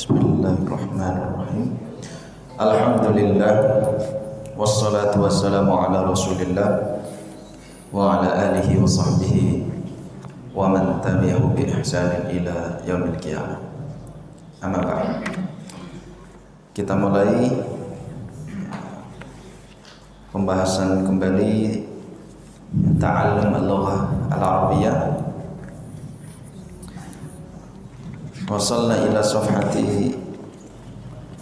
Bismillahirrahmanirrahim. Alhamdulillah wassalatu wassalamu ala Rasulillah wa ala alihi wa sahbihi wa man tabi'ahu bi ihsanin ila yaumil qiyamah. Amma ba'd. Kita mulai pembahasan kembali ta'allum al-lughah al-arabiyyah. Wasalna ila safhati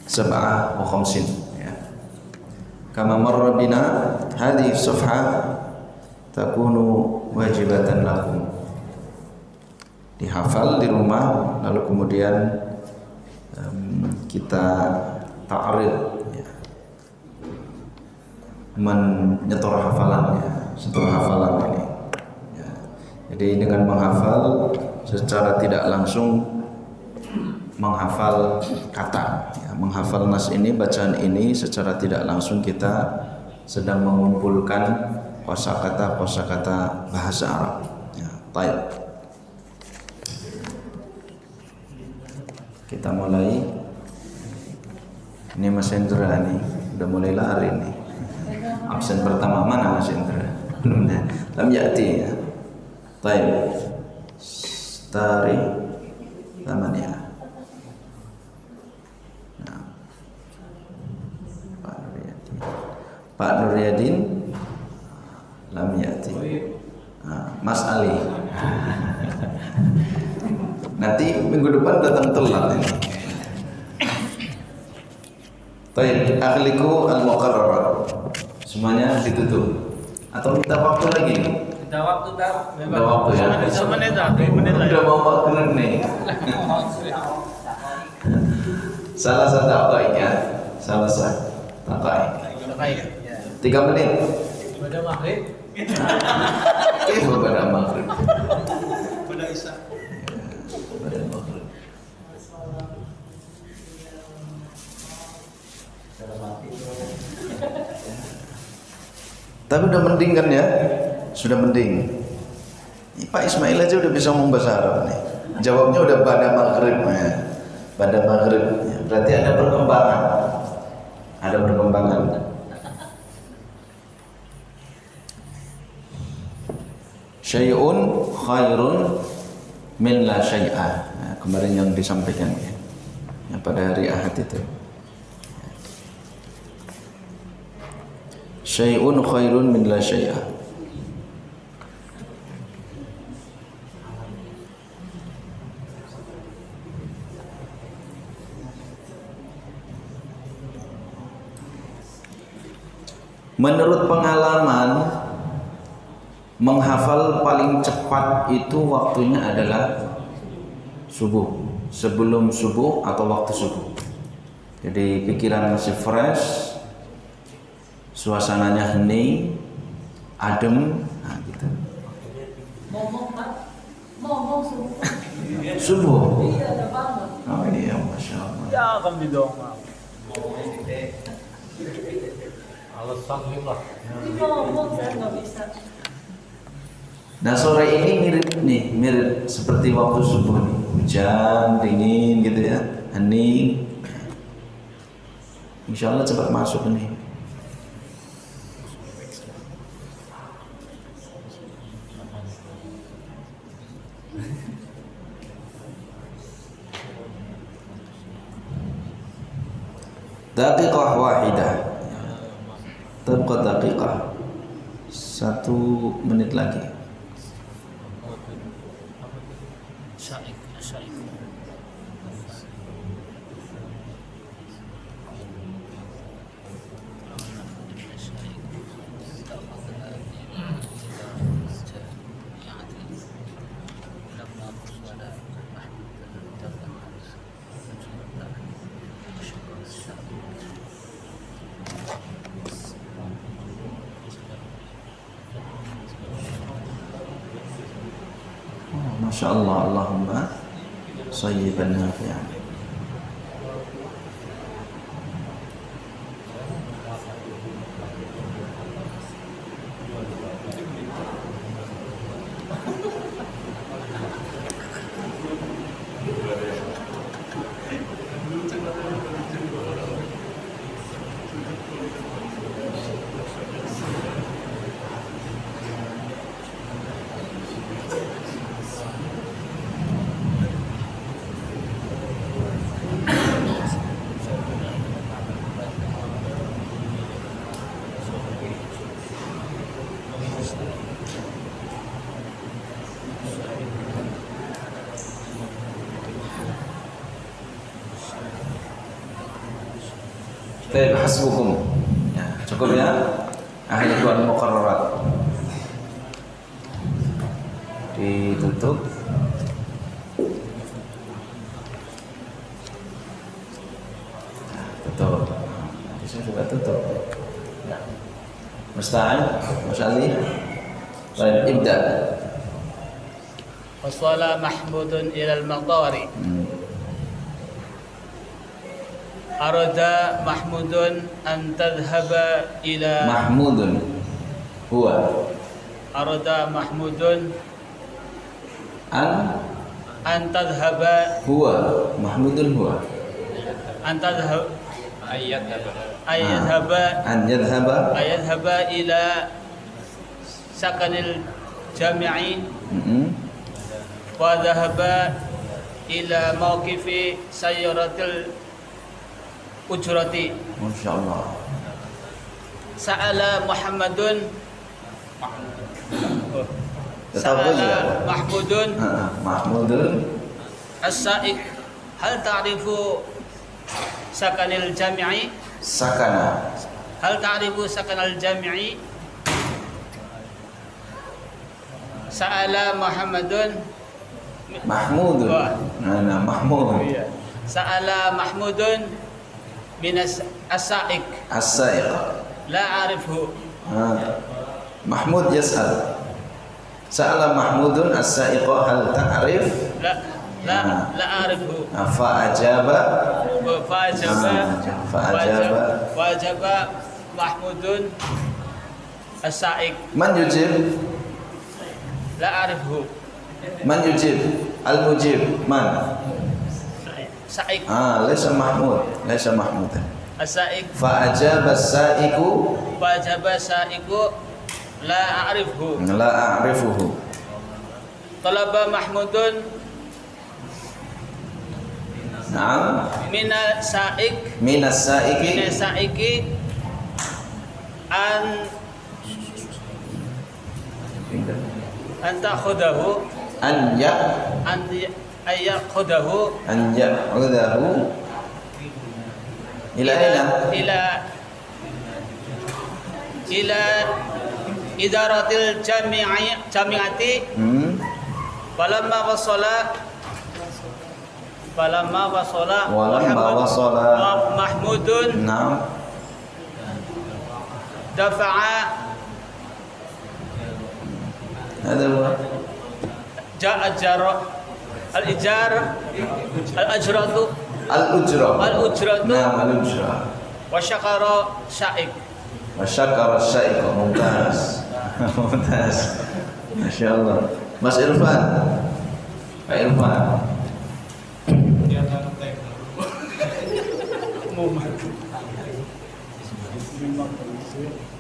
57 ya. Kama marra bina hadhihi safha takunu wajibatan lakum. Dihafal di rumah lalu kemudian kita ta'rid ya. Menyetor hafalan ya, setor hafalan ini ya. Jadi dengan menghafal secara tidak langsung menghafal kata ya, menghafal nas ini, bacaan ini secara tidak langsung kita sedang mengumpulkan kosakata bahasa Arab ya. Baik, kita mulai. Ini Mas Hendra nih udah mulai lari nih. Absen pertama mana Mas Hendra? Belum ya, lam ya'ti ya. Baik, stari tamania. Pak Nuryadin lam ya'ti. Mas Ali nanti minggu depan datang telat ini. Baik, akhliku al-muqarrarat semuanya ditutup atau minta waktu lagi? Minta waktu tak? Minta waktu ya? Semenit Udah mau maghrib nih. Salah satu takai. 3 menit. Pada maghrib. Pada maghrib. Pada isya. Pada maghrib. Tapi udah mending kan ya? Sudah mending. Pak Ismail aja udah bisa ngomong bahasa Arab nih. Jawabnya udah pada maghrib ya. Pada maghrib ya. Berarti ada perkembangan. Ada perkembangan. Syai'un khairun min la syai'ah. Nah, kemarin yang disampaikan ya. Yang pada hari Ahad itu. Syai'un khairun min la syai'ah. Menurut pengalaman, menghafal paling cepat itu waktunya adalah subuh, sebelum subuh atau waktu subuh. Jadi pikiran masih fresh, suasananya hening, adem, nah gitu. Ngomong subuh. Subuh. Iya, ada banget. Oh iya, masya Allah. Ya akan didongak. Alasan lah. Ngomong saya nggak bisa. Nah sore ini mirip seperti waktu subuh nih. Hujan, dingin gitu ya, hening. Insya Allah cepat masuk nih. Daqiqah wahidah. Tabqa daqiqah. 1 menit lagi. Masya Allah, Allahumma sayyiban nafi'an. Baik, hasbukum. Ya, cukup ya. Akhir tuan muqarrarat. Ditutup. Tutup. Bisa juga tutup. Ya. Musta'an, Mas Ali. Baik, ibda. Wasala mahmudun ilal maqari. Arada mahmudun an tadhhaba ila Mahmudun huwa Arada mahmudun an tadhhaba huwa Mahmudun huwa an tadhhab an yadhhaba ila sakanil jami'i wa dhahaba ila mawqifi sayyaratil ujrati. Masya Allah. Sa'ala Muhammadun Tetap aja. Mahmudun as-sa'iq hal ta'rifu sakanil jami'i? sakana. Hal ta'rifu sakanal jami'i? Sa'ala Muhammadun Mahmudun. Wah. Nah, Mahmud. Sa'ala Mahmudun min as-sa'iq As-sa'iq. la a'rifhu. Mahmud yas'al. Sa'ala Mahmudun as-sa'iq hal ta'rif? La a'rifhu. Fa'ajaba Fa'ajaba Mahmudun as-sa'iq Man yujib? la a'rifhu. Man yujib? Al-mujib man? Sa'iq Laysa Mahmud. Laysa Mahmud. as-sa'iq Fa'ajaba as-sa'iqu fa'ajaba sa'iqu la a'rifhu. la a'rifuhu. Talaba Mahmudun Naam. mina sa'iq Minas sa'iqi sa'iqi an ta'khudahu an ya'khudahu ya'udahu ila aina? ila idaratil jami'ati falamma wasala Mahmudun Naam. dafa'a Hada huwa ja'a al-ijar al-ajratu al-ujra. al-ujratu Naam, al-ujra. wa syakara sya'iq. Wa syakara as-sa'iq. Mumtaz. Mumtaz. Masya Allah. Mas Irfan. Pak Irfan.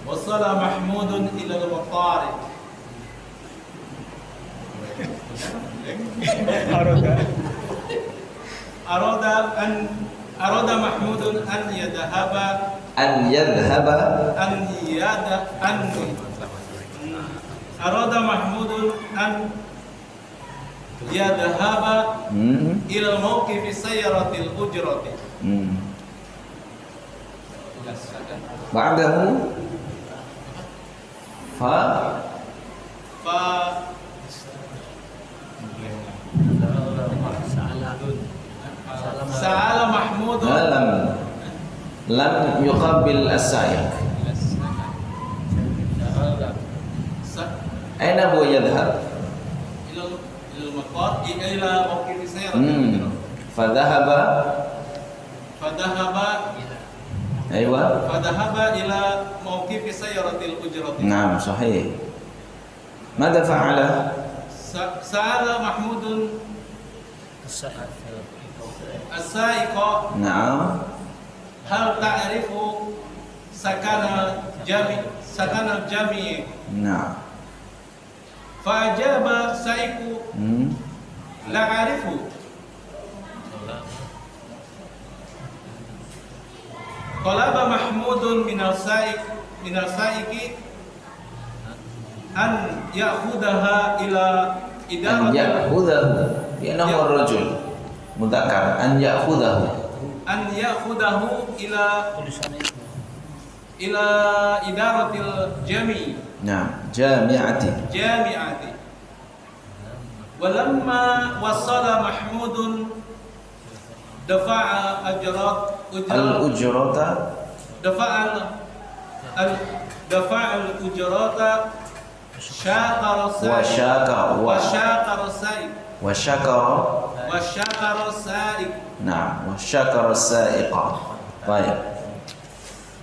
Wasala Mahmudun ila al-Maqari. Arada Mahmudun an yadhhaba Arada Mahmudun an yadhhaba ila mawqifi sayyaratil ujrati. Ba'dahu fa Sa'ala Mahmudun lam yuqabbil as-sa'iq. Aina huwa yadhhab? ila al-maqar ila mawqifi sayyaratil ujrati. Fadhahaba Aywa. Fadhahaba ila mawqifi sayyaratil ujrati. Naam, sahih. Mada fa'ala? Sa'ala Mahmudun as-sa'iqa Naam. hal ta'rifu sakana jami. Naam. Fa'ajaba sa'iqu la a'rifu. Talaba Mahmudun min al-sa'iqi an ya'khudaha ila An ya'khudahu. Innahu ar-rajul. Mudzakkar. An ya'khudahu. an ya'khudahu ila idaratil jami' Nah, jami'ati. jami'ati. Walamma wasala Mahmudun dafa'a Al-ujrata ujrata syaqara wa syaqara wa syaqara sa'iq wa syaqara. wa syaqara sa'iq. Nah, wa syaqara sa'iqa. Baik.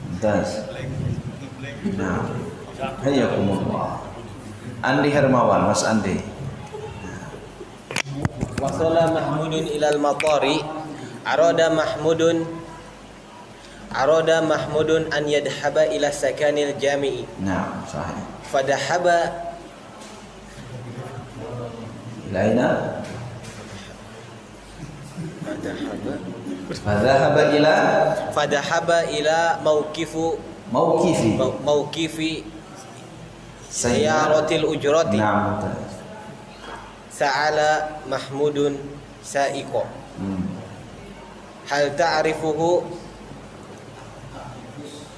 Mumtaz. Nah, hayyakumullah. Andi Hermawan, Mas Andi. Wasala Mahmudun ilal matari arada Mahmudun an yadhhaba ila sakanil jami'i Nah, sahih. fadahaba Ilaina fadhahaba ila mauqifi mauqifi sayaratil ujrati Nah, mumtaz. sa'ala Mahmudun sa'iqo hal ta'rifuhu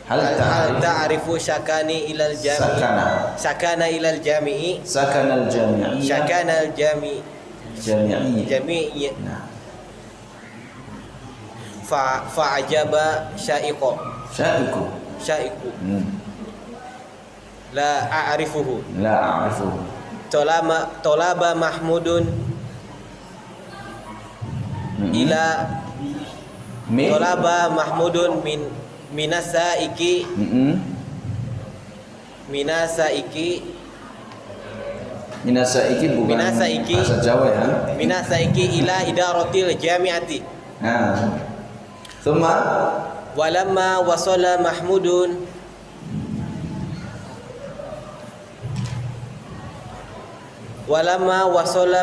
Hal hal ta'rif ta'rifu sakana ilal jami'i sakanal jami'i sakanal jami'i jami'i. jami'i Nah, fa'ajaba sya'iqo sya'iku. la a'rifuhu La a'rifu. tolaba Mahmudun ila Min. tolaba Mahmudun minasaiki Minasaiki bukan Minasaiki. bahasa Jawa ya. ila idaratil jami'ati Nah. Thumma walamma wasala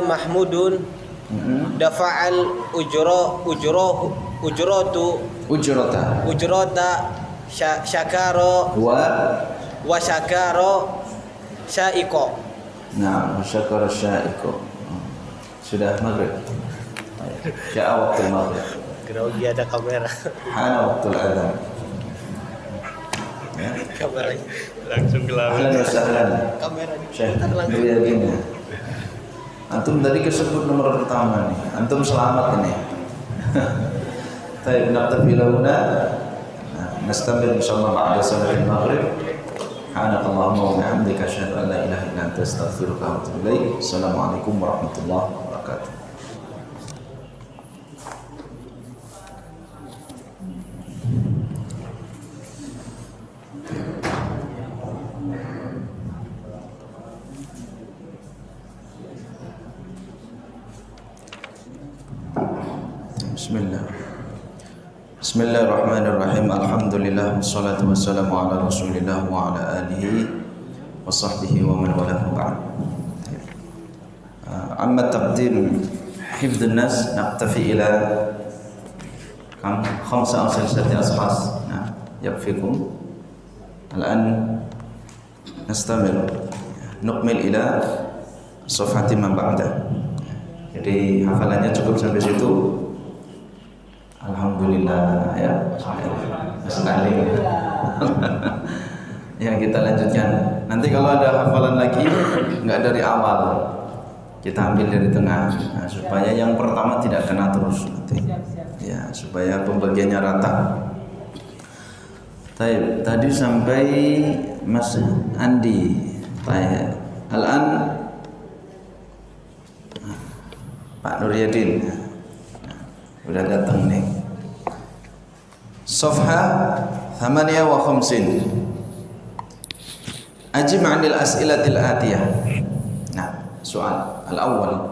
Mahmudun dafa'al ujrata syakaro wa syakaro sya'iqo. Nah, syakara sya'iqo. Sudah maghrib. Ja'a waktu maghrib. Grogi ada kamera. Hana waktu adzan. Ya. Kameranya. Langsung gelap. Ahlan wa sahlan. Kameranya. Syekh Riyadin ya. Antum tadi kesebut nomor pertama nih. Antum selamat ini. Baik, naktafi lahuna. Nastamir insyaallah ba'da salatil maghrib. Subhanakallahumma wa bihamdika asyhadu an la ilaha illa anta astaghfiruka wa atubu ilaik. Assalamualaikum warahmatullahi wabarakatuh. Bismillah. Bismillahirrahmanirrahim. Alhamdulillah wassalatu wassalamu ala Rasulillah wa ala alihi wa sahbihi wa man wala ba'd. Amma taqdim hifdz an-nas naqtafi ila khamsa aw sittati ashas. Nah, yakfikum. Al-an nastamir nukmil ila safhati man ba'da. Jadi hafalannya cukup sampai situ. Alhamdulillah ya. Sekali. Ya, kita lanjutkan. Nanti kalau ada hafalan lagi enggak dari awal. Kita ambil dari tengah. Nah, supaya yang pertama tidak kena terus nanti. Ya, supaya pembagiannya rata. Tadi sampai Mas Andi. Baik. Al-an Pak Nuryadin udah datang nih. Safha 58. Ajib 'anil as'ilatil atiyah. Nah, soal al-awwal.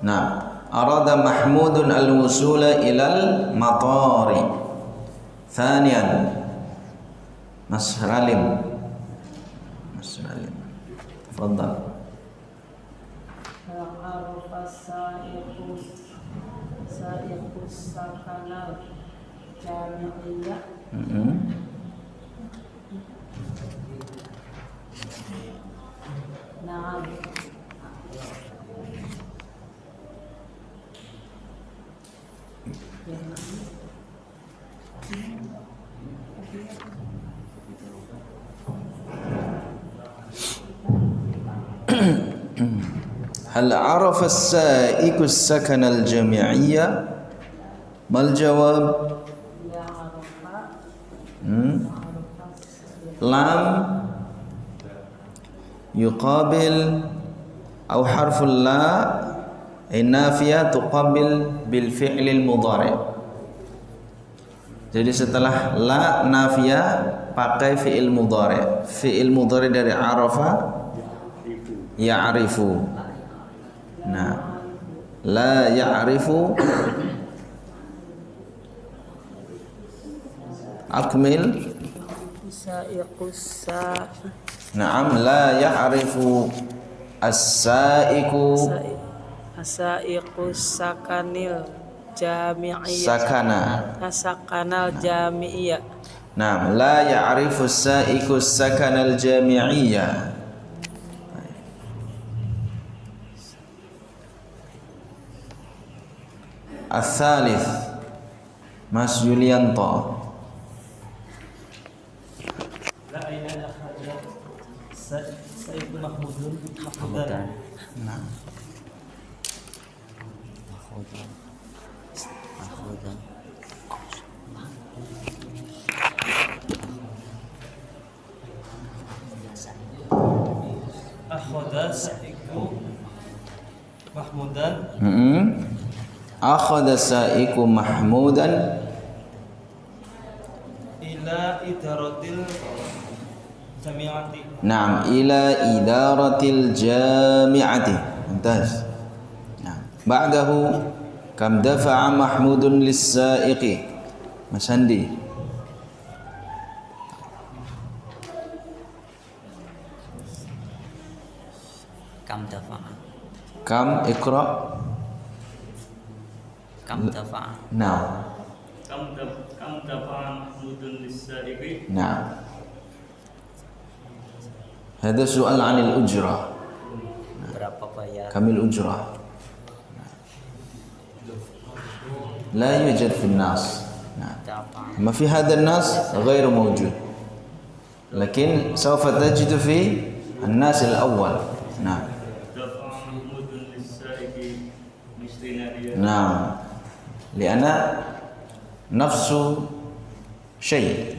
Nah, arada Mahmudun al-wusula ilal matari. Thaniyan, Mas Ralim. Salim. Tafadhal. Hal arafa sa'iqus sakanal jami'iyah. Na'am. هل عرف السائق السكن الجامعية؟ ما الجواب؟ Ya arafa لام يقابل أو حرف اللا النافية تقابل بالفعل المضارع. Jadi setelah la nafiyah pakai fi'il mudhari'. Fi'il mudhari' dari arafa ya'rifu. Nah, la ya'rifu akmil. sa'iqus Naam, la ya'rifu as-sa'iku sa'iqus sakanil jami'iyah. sakana. Sakanal jami'iyah. Naam, la ya'rifu as-sa'iku sakana al-jami'iyya. Al-thalith Mas Yulianto. لا أين أخذ سيد محمودان Nah. أخذ سيد محمودان Akhadha sa'iku mahmudan إلى إدارة الجامعة. Naam, ila idaratil jami'ati. Mumtaz. Naam. Ba'dahu kam dafa'a Mahmudun lis-sa'iqi. Mas Andi. Kam dafa'a. Kam iqra. Kam dafa'a. Naam. كم دفع محمود للسائق؟ Naam. Hada soal 'anil ujrah. Berapa bayar? Kamil ujrah. لا يوجد في الناس. نعم. Dafa'a. ما في هذا الناس غير موجود، لكن سوف تجد في الناس الأول. نعم. دفع محمود للسائق مثلنا نعم، لأن نفس شيء.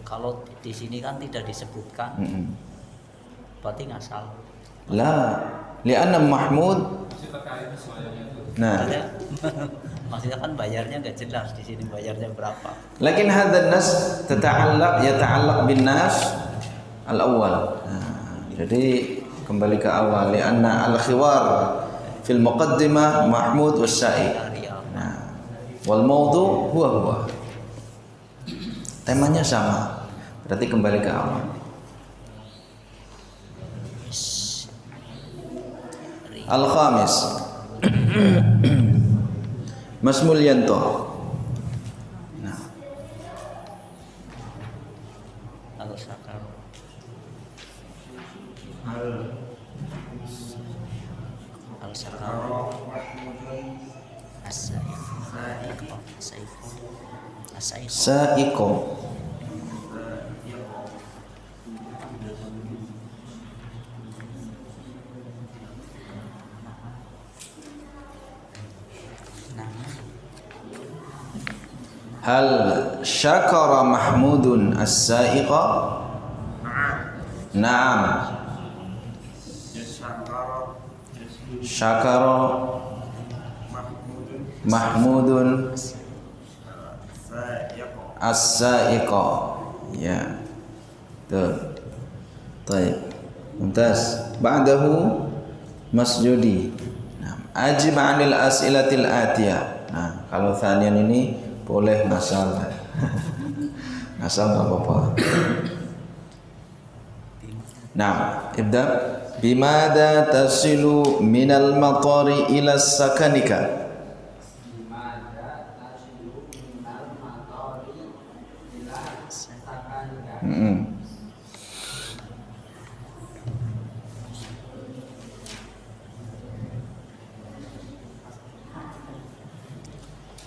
Kalau di sini kan tidak disebutkan, berarti ngasal. لا، لأن محمود. نعم. Maksudnya kan bayarnya nggak jelas di sini bayarnya berapa. لكن هذا الناس يتعلق بالناس الأول. jadi kembali ke awal. لأن الخوار في المقدمة محمود والسائق. والموضوع هو. Temanya sama. Berarti kembali ke awal. Al-khamis. Mas Mulyanto. Nah, Kalau sakar al-sakar as-saif sa'iqo. Hal syakara Mahmudun as-sa'iqa? Naam. Syakara Mahmudun as-sa'iqa. Ya. Tuh. Baik. Mumtaz. Ba'dahu Mas Judi. Nah, ajib 'anil as'ilatil atiyah. Nah, kalau thanian ini boleh ngasal. Ngasal enggak apa-apa. Nah, ibda. Bimada tasilu minal matari ila sakanika.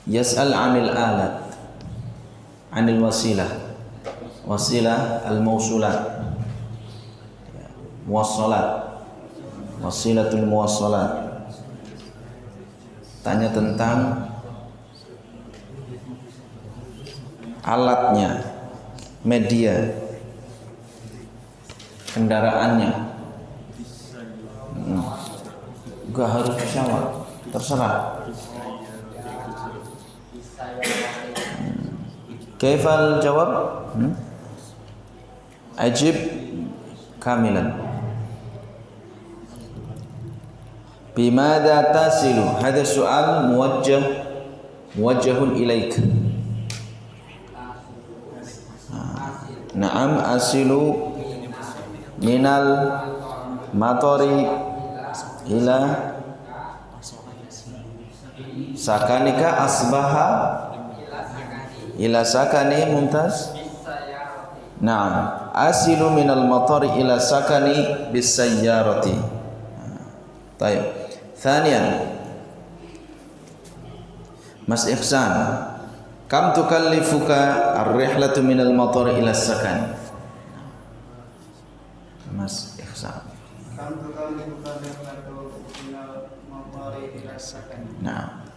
Yas'al 'anil alat, 'anil wasilah, wasilah al-mawsulat, muwassalat, wasilatul muwassalat. Tanya tentang alatnya, media, kendaraannya. Enggak harus pesawat, terserah. Kaifal jawab? Ajib kamilan. Bimada tasilu? Hada soal muwajjahun ilaik. Naam asilu minal matari ila sakanika asbaha ila sakani. Mumtaz. Naam, asilu minal matari ila sakani bis sayyarati. Baik. Thaniyan, Mas Ihsan, kam tukallifuka ar-rihlatu minal matari ila sakani? Mas Ihsan. Kam tukallifuka ar-rihlatu minal matari ila sakani. Naam.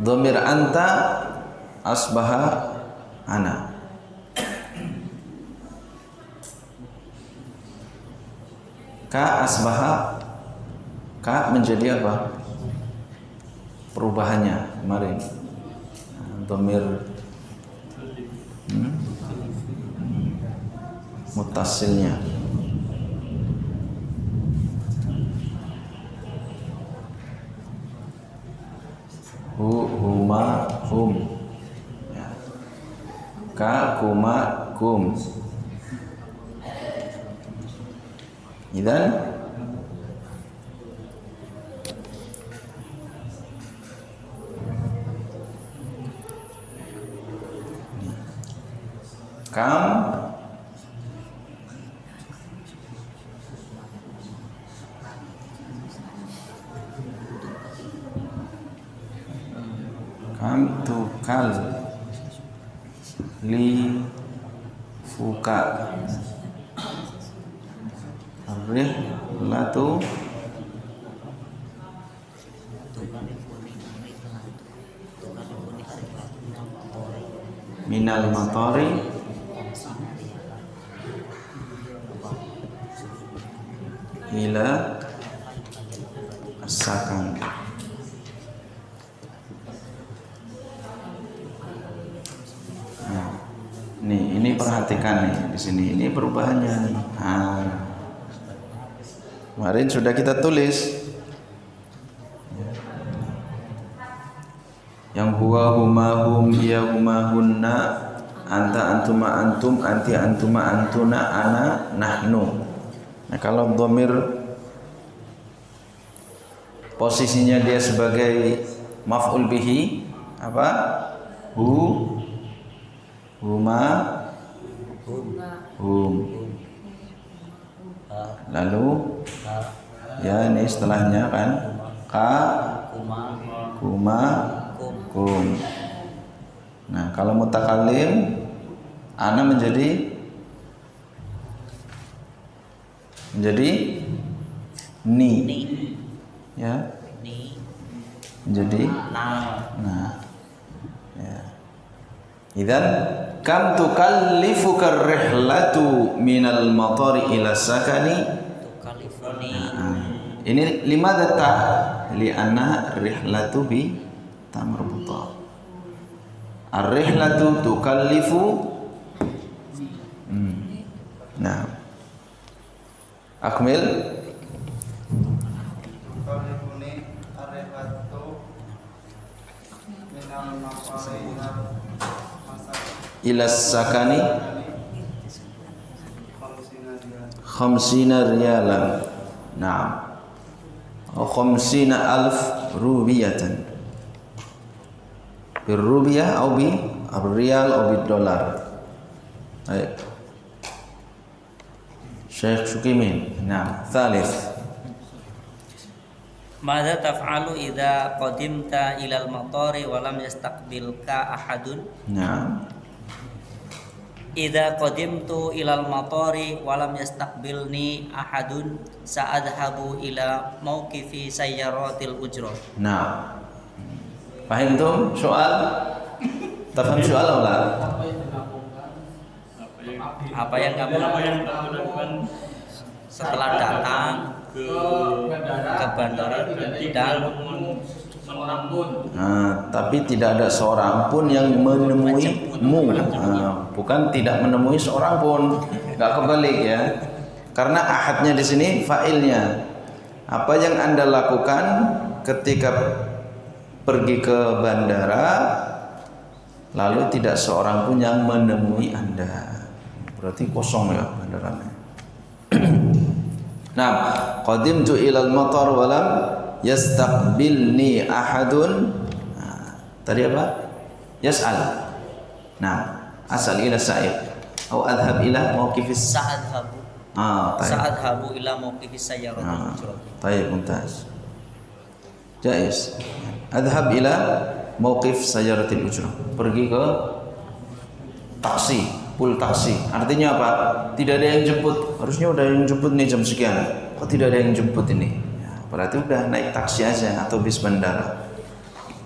Dhamir anta asbaha ana. Ka asbaha, ka menjadi apa? Perubahannya kemarin. Dhamir mutasilnya. Huma, hum, ya. Ka, kuma, kum. Idan kam tukal li fuka rihlatu minal matari ila as-sakan. Nih, ini perhatikan nih di sini. Ini perubahannya nih. Kemarin sudah kita tulis. Yang huwa, huma, hum, hiya, huma, hunna, anta, antuma, antum, anti, antuma, antuna, ana, nahnu. Nah, kalau dhamir posisinya dia sebagai maf'ul bihi apa? Huma, hum. Lalu ya ini setelahnya kan ka, kuma, kum. Nah, kalau mutakallim ana menjadi ni. Ya. Menjadi nah. Ya. Idzan kam tukallifuka rihlatu minal matari ila sakani tukallifuni. Ini limadha ta li anna rihlatu bi tamarbutah. Ar-rihlatu tukallifu. Nah, akmil. Tukallifuni ar-rihlatu ila sakani khamsina riyalan. Naam. Atau khamsina alf rubiyatan. Birrubiyah atau bi riyal atau bi dolar. Baik. Syekh Syukimin. Naam. Thalith. Madza taf'alu idza qadimta ilal matari wa lam yastaqbilka ahadun? Naam. Idza qadimtu ilal matari wa lam yastaqbilni ahadun sa'adhabu ila mauqifi sayyaratil ujrah. Nah, fahim tuh soal? Tafham soal atau la? Apa yang kamu lakukan setelah datang ke bandara dan tapi tidak ada seorang pun yang menemuimu. Bukan tidak menemui seorang pun, nggak kebalik ya. Karena ahadnya di sini fa'ilnya. Apa yang Anda lakukan ketika pergi ke bandara lalu tidak seorang pun yang menemui Anda? Berarti kosong ya bandaranya. Nah, qadimtu ilal matar wa lam yastaqbilni ahadun. Tadi apa? Yas'al. Nah, asal ila sa'id atau adhab ila mauqifis sa'adhabu. Sa'adhabu ila mauqifis sayyaratil ujrah. Baik, mumtaz. Jaiz. Adhab ila mauqif sayyaratil ujrah. Pergi ke taksi, pul taksi. Artinya apa? Tidak ada yang jemput. Harusnya udah yang jemput nih jam sekian. Kok tidak ada yang jemput ini? Ya, berarti udah naik taksi aja atau bis bandara.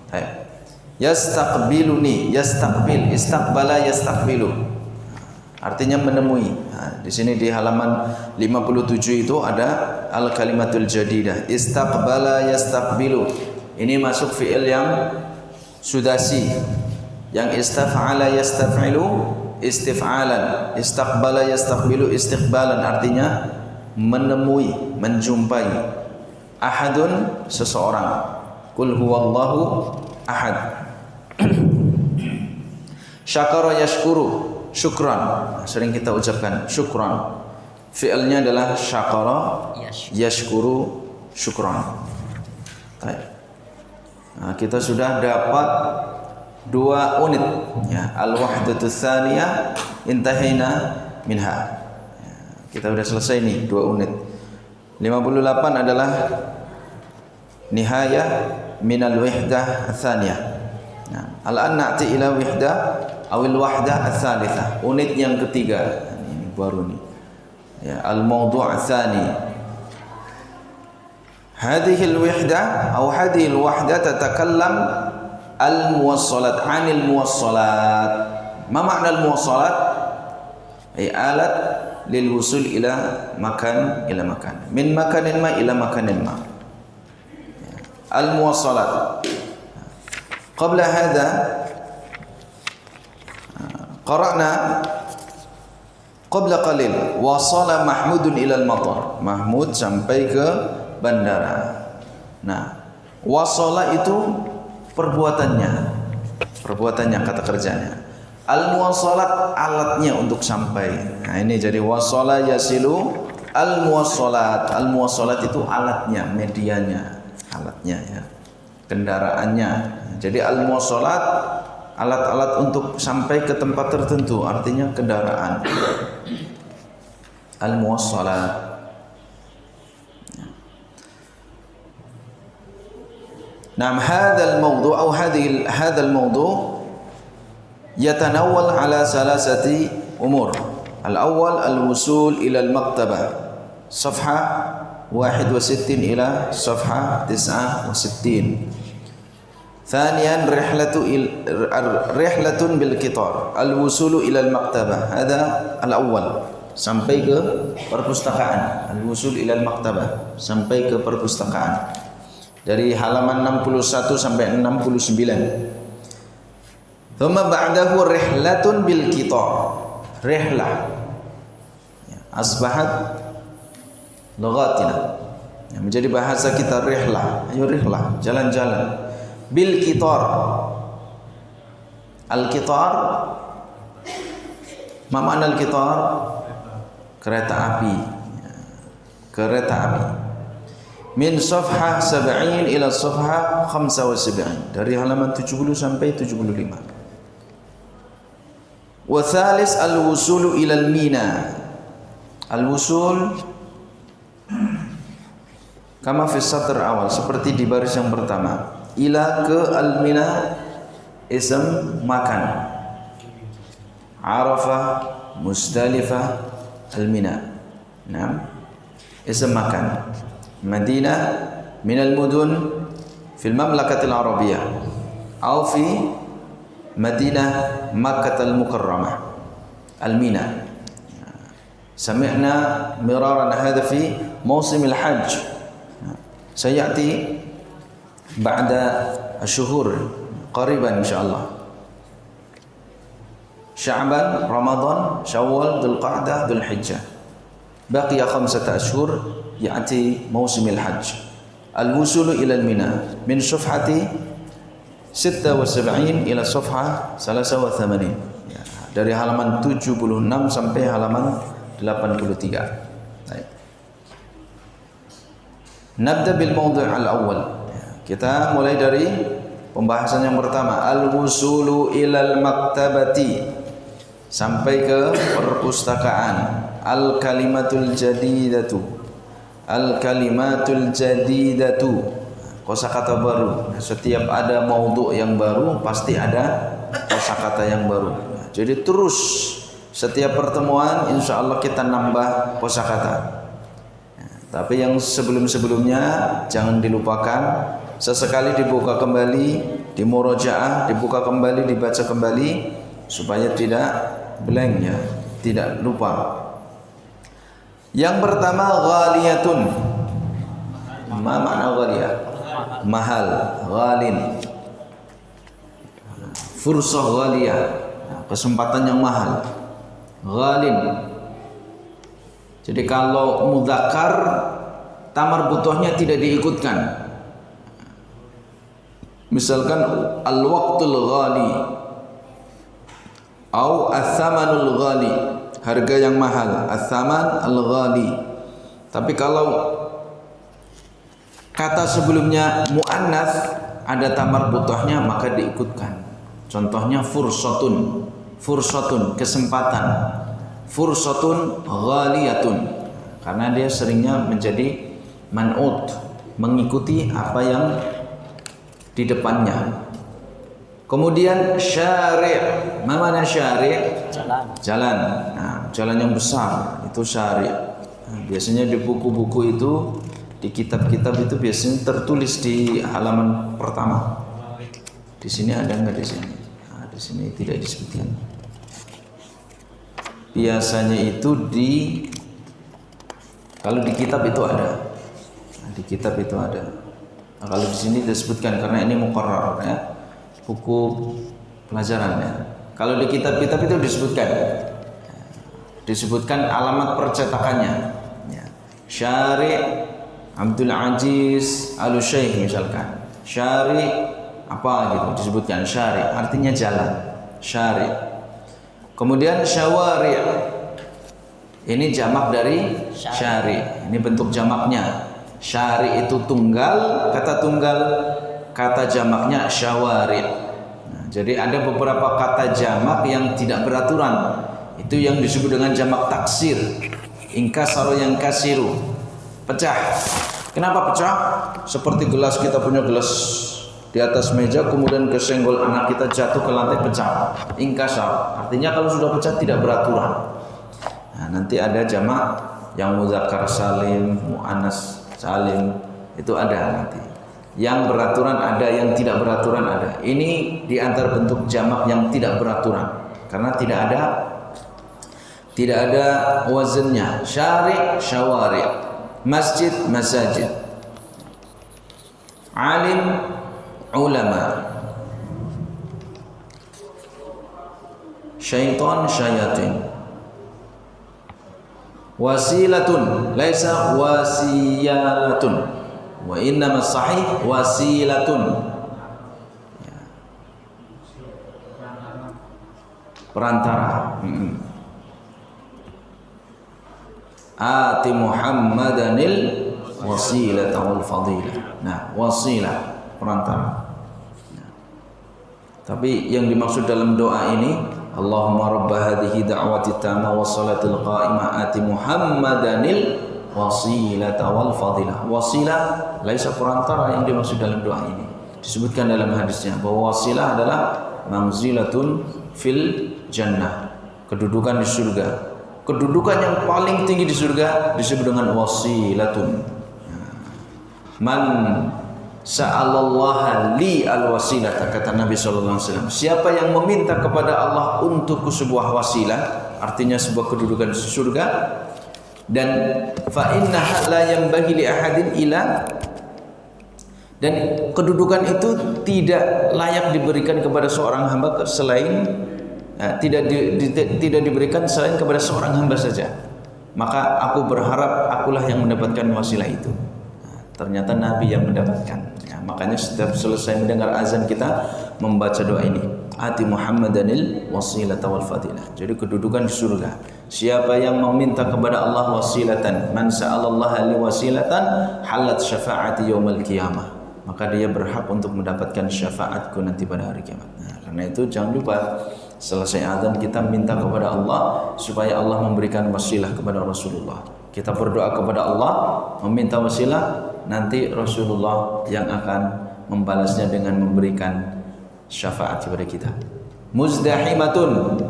Baik. Yastaqbiluni, yastaqbil, istaqbala yastaqbilu. Artinya menemui. Nah, di sini di halaman 57 itu ada al kalimatul jadidah. Istaqbala yastaqbilu. Ini masuk fi'il yang sudasi. Yang istaf'ala yastaf'ilu istif'alan. Istaqbala yastaqbilu istiqbalan, artinya menemui, menjumpai. Ahadun, seseorang. Qul huwallahu ahad. Syakara yashkuru, syukran. Sering kita ucapkan syukran. Fi'ilnya adalah syakara yashkuru syukran. Baik. Nah, kita sudah dapat 2 unit ya. Al-wahdatu tsaniyah intahina minha. Ya, kita sudah selesai nih 2 unit. 58 adalah nihayah minal wahdah tsaniyah. Nah, al-an na'ti ila wahdah awil wahdah ats-tsalitsah. Unit yang ketiga. Ini baru nih. Ya, al-mawdu' tsani. Hadhihi al-wahdah atau hadhihi al-wahdah tatakallam al-muwassalat 'anil muwassalat. Ma makna al-muwassalat? Ay alat lil wusul ila makan min makanin ma ila makanin ma. Al-muwassalat. Qabla hadha qara'na qabla qalil wasala Mahmudun ila al-matar. Mahmud sampai ke bandara. Nah, wasala itu perbuatannya, kata kerjanya. Al-muwassalat alatnya untuk sampai. Nah, ini jadi wasala yasilu al-muwassalat. Al-muwassalat itu alatnya, medianya, alatnya ya, kendaraannya. Jadi al-muwassalat alat-alat untuk sampai ke tempat tertentu, artinya kendaraan. Al-muwassalat. Nah, hadzal mawdu' atau hadzal mawdu' yatanawwal ala salasati umur. Al-awwal al-wusul ila al-maktabah. Safha 61 ila safha 69. Thaniyan rihlatun bil qitar. Al-wusulu ila al-maktabah. Hadza al-awwal. Sampai ke perpustakaan. Al-wusul ila al-maktabah. Sampai ke perpustakaan. Dari halaman 61 sampai 69. Thumma ba'dahu rihlatun bil qitar. Rihlah. Ya, asbahat lughatina. Ya, menjadi bahasa kita rihlah. Ayo rihlah, jalan-jalan. Bil qitar. Al qitar Ma ma'na al-qitar? Kereta api. Kereta api. Min safhah 70 ila safhah 75. Dari halaman 70 sampai 75. Wa thalis al-wusulu ila al-mina. Al-wusul kama fi satr awal, seperti di baris yang pertama. Ila ke al-mina, ism makan. Arafah, Musdalifah, al-mina. Nah, ism makan. Madinah min al-mudun fi al-mamlakatil arabiyyah atau fi Madinah Makkah al-Mukarramah al-Mina. Sami'na miraran hadha fi musim al-hajj. Sayati ba'da asyhur qariban insyaallah. Sya'ban, Ramadan, Syawal, Dzulqa'dah, Dzulhijjah. Baqiya 5 ashhur ya'ti musim al-hajj. Al-wusulu ila al-Mina min safhati 76 ila safhah 83. Ya, dari halaman 76 sampai halaman 83. Baik. Nabda bil mawdu' al-awwal. Kita mulai dari pembahasan yang pertama, al-wusulu ilal maktabati, sampai ke perpustakaan. Al-kalimatul jadidatu. Al-kalimatul jadidatu. Kosakata baru. Setiap ada maudhu' yang baru pasti ada kosakata yang baru. Jadi terus setiap pertemuan insya Allah kita nambah kosakata. Tapi yang sebelum-sebelumnya jangan dilupakan. Sesekali dibuka kembali, dimurojaah, dibuka kembali, dibaca kembali supaya tidak blank ya, tidak lupa. Yang pertama ghaliyatun. Ma makna ghaliyah? Mahal, ghalin. Fursah ghaliyah, kesempatan yang mahal. Ghalin. Jadi kalau mudzakkar tamar butuhnya tidak diikutkan. Misalkan al-waqtul ghali atau ats-tsamanul ghali, harga yang mahal, ats-tsaman al-ghali. Tapi kalau kata sebelumnya muannats ada tamar butuhnya maka diikutkan. Contohnya fursatun, fursatun kesempatan, fursatun ghaliyatun, karena dia seringnya menjadi man'ut, mengikuti apa yang di depannya. Kemudian syari', mana syari'? Jalan. Nah, jalan yang besar itu syari'. Nah, biasanya di buku-buku itu, di kitab-kitab itu biasanya tertulis di halaman pertama. Di sini ada enggak di sini? Nah, di sini tidak disebutkan. Biasanya itu kalau di kitab itu ada. Nah, di kitab itu ada. Nah, kalau di sini disebutkan karena ini muqarrar ya, buku pelajaran ya. Kalau di kitab-kitab itu disebutkan alamat percetakannya. Ya. Syari' Abdul Aziz Al-Syaikh misalkan. Syari' apa gitu disebutkan, syari' artinya jalan. Syari'. Kemudian syawari'. Ini jamak dari syari'. Ini bentuk jamaknya. Syari' itu tunggal, kata jamaknya syawari'. Nah, jadi ada beberapa kata jamak yang tidak beraturan. Itu yang disebut dengan jamak taksir. Inkasaro yang kasiru. Pecah. Kenapa pecah? Seperti gelas, kita punya gelas di atas meja, kemudian kesenggol anak kita jatuh ke lantai, pecah. Inkasar. Artinya kalau sudah pecah tidak beraturan. Nah, nanti ada jamak yang muzakkar salim, muannas salim, itu ada nanti. Yang beraturan ada, yang tidak beraturan ada. Ini di antara bentuk jamak yang tidak beraturan karena tidak ada wazannya. Syari', syawari', masjid, masajid, alim, ulama, syaitan, syayatin. Wasilatun laisa wasiyalatun, wa innama sahih wasilatun. Perantara. ati Muhammadanil wasilata wal fadilah. Nah, wasilah perantara. Nah, tapi yang dimaksud dalam doa ini, Allahumma rabb hadhihi da'wati tamma was salatil qa'imah ati Muhammadanil wasilata wal fadilah. Wasilah laisa perantara yang dimaksud dalam doa ini. Disebutkan dalam hadisnya bahwa wasilah adalah manzilatun fil jannah, kedudukan di surga. Kedudukan yang paling tinggi di surga disebut dengan wasilatun. Man sa'alallaha li al-wasilata, kata Nabi sallallahu alaihi wasallam. Siapa yang meminta kepada Allah untuk sebuah wasilah, artinya sebuah kedudukan di surga, dan fa innaha la yanbaghi li ahadin ila, dan kedudukan itu tidak layak diberikan kepada seorang hamba selain tidak diberikan selain kepada seorang hamba saja. Maka aku berharap akulah yang mendapatkan wasilah itu. Ternyata Nabi yang mendapatkan. Makanya setiap selesai mendengar azan kita membaca doa ini, ati Muhammadanil wasilata wal fadilah. Jadi kedudukan di surga. Siapa yang meminta kepada Allah wasilatan, man sa'alallaha li wasilatan halat syafaati yaumil qiyamah, maka dia berhak untuk mendapatkan syafaatku nanti pada hari kiamat. Nah, karena itu jangan lupa selesai azan kita minta kepada Allah supaya Allah memberikan wasilah kepada Rasulullah. Kita berdoa kepada Allah meminta wasilah, nanti Rasulullah yang akan membalasnya dengan memberikan syafaat kepada kita. Muzdahimatun.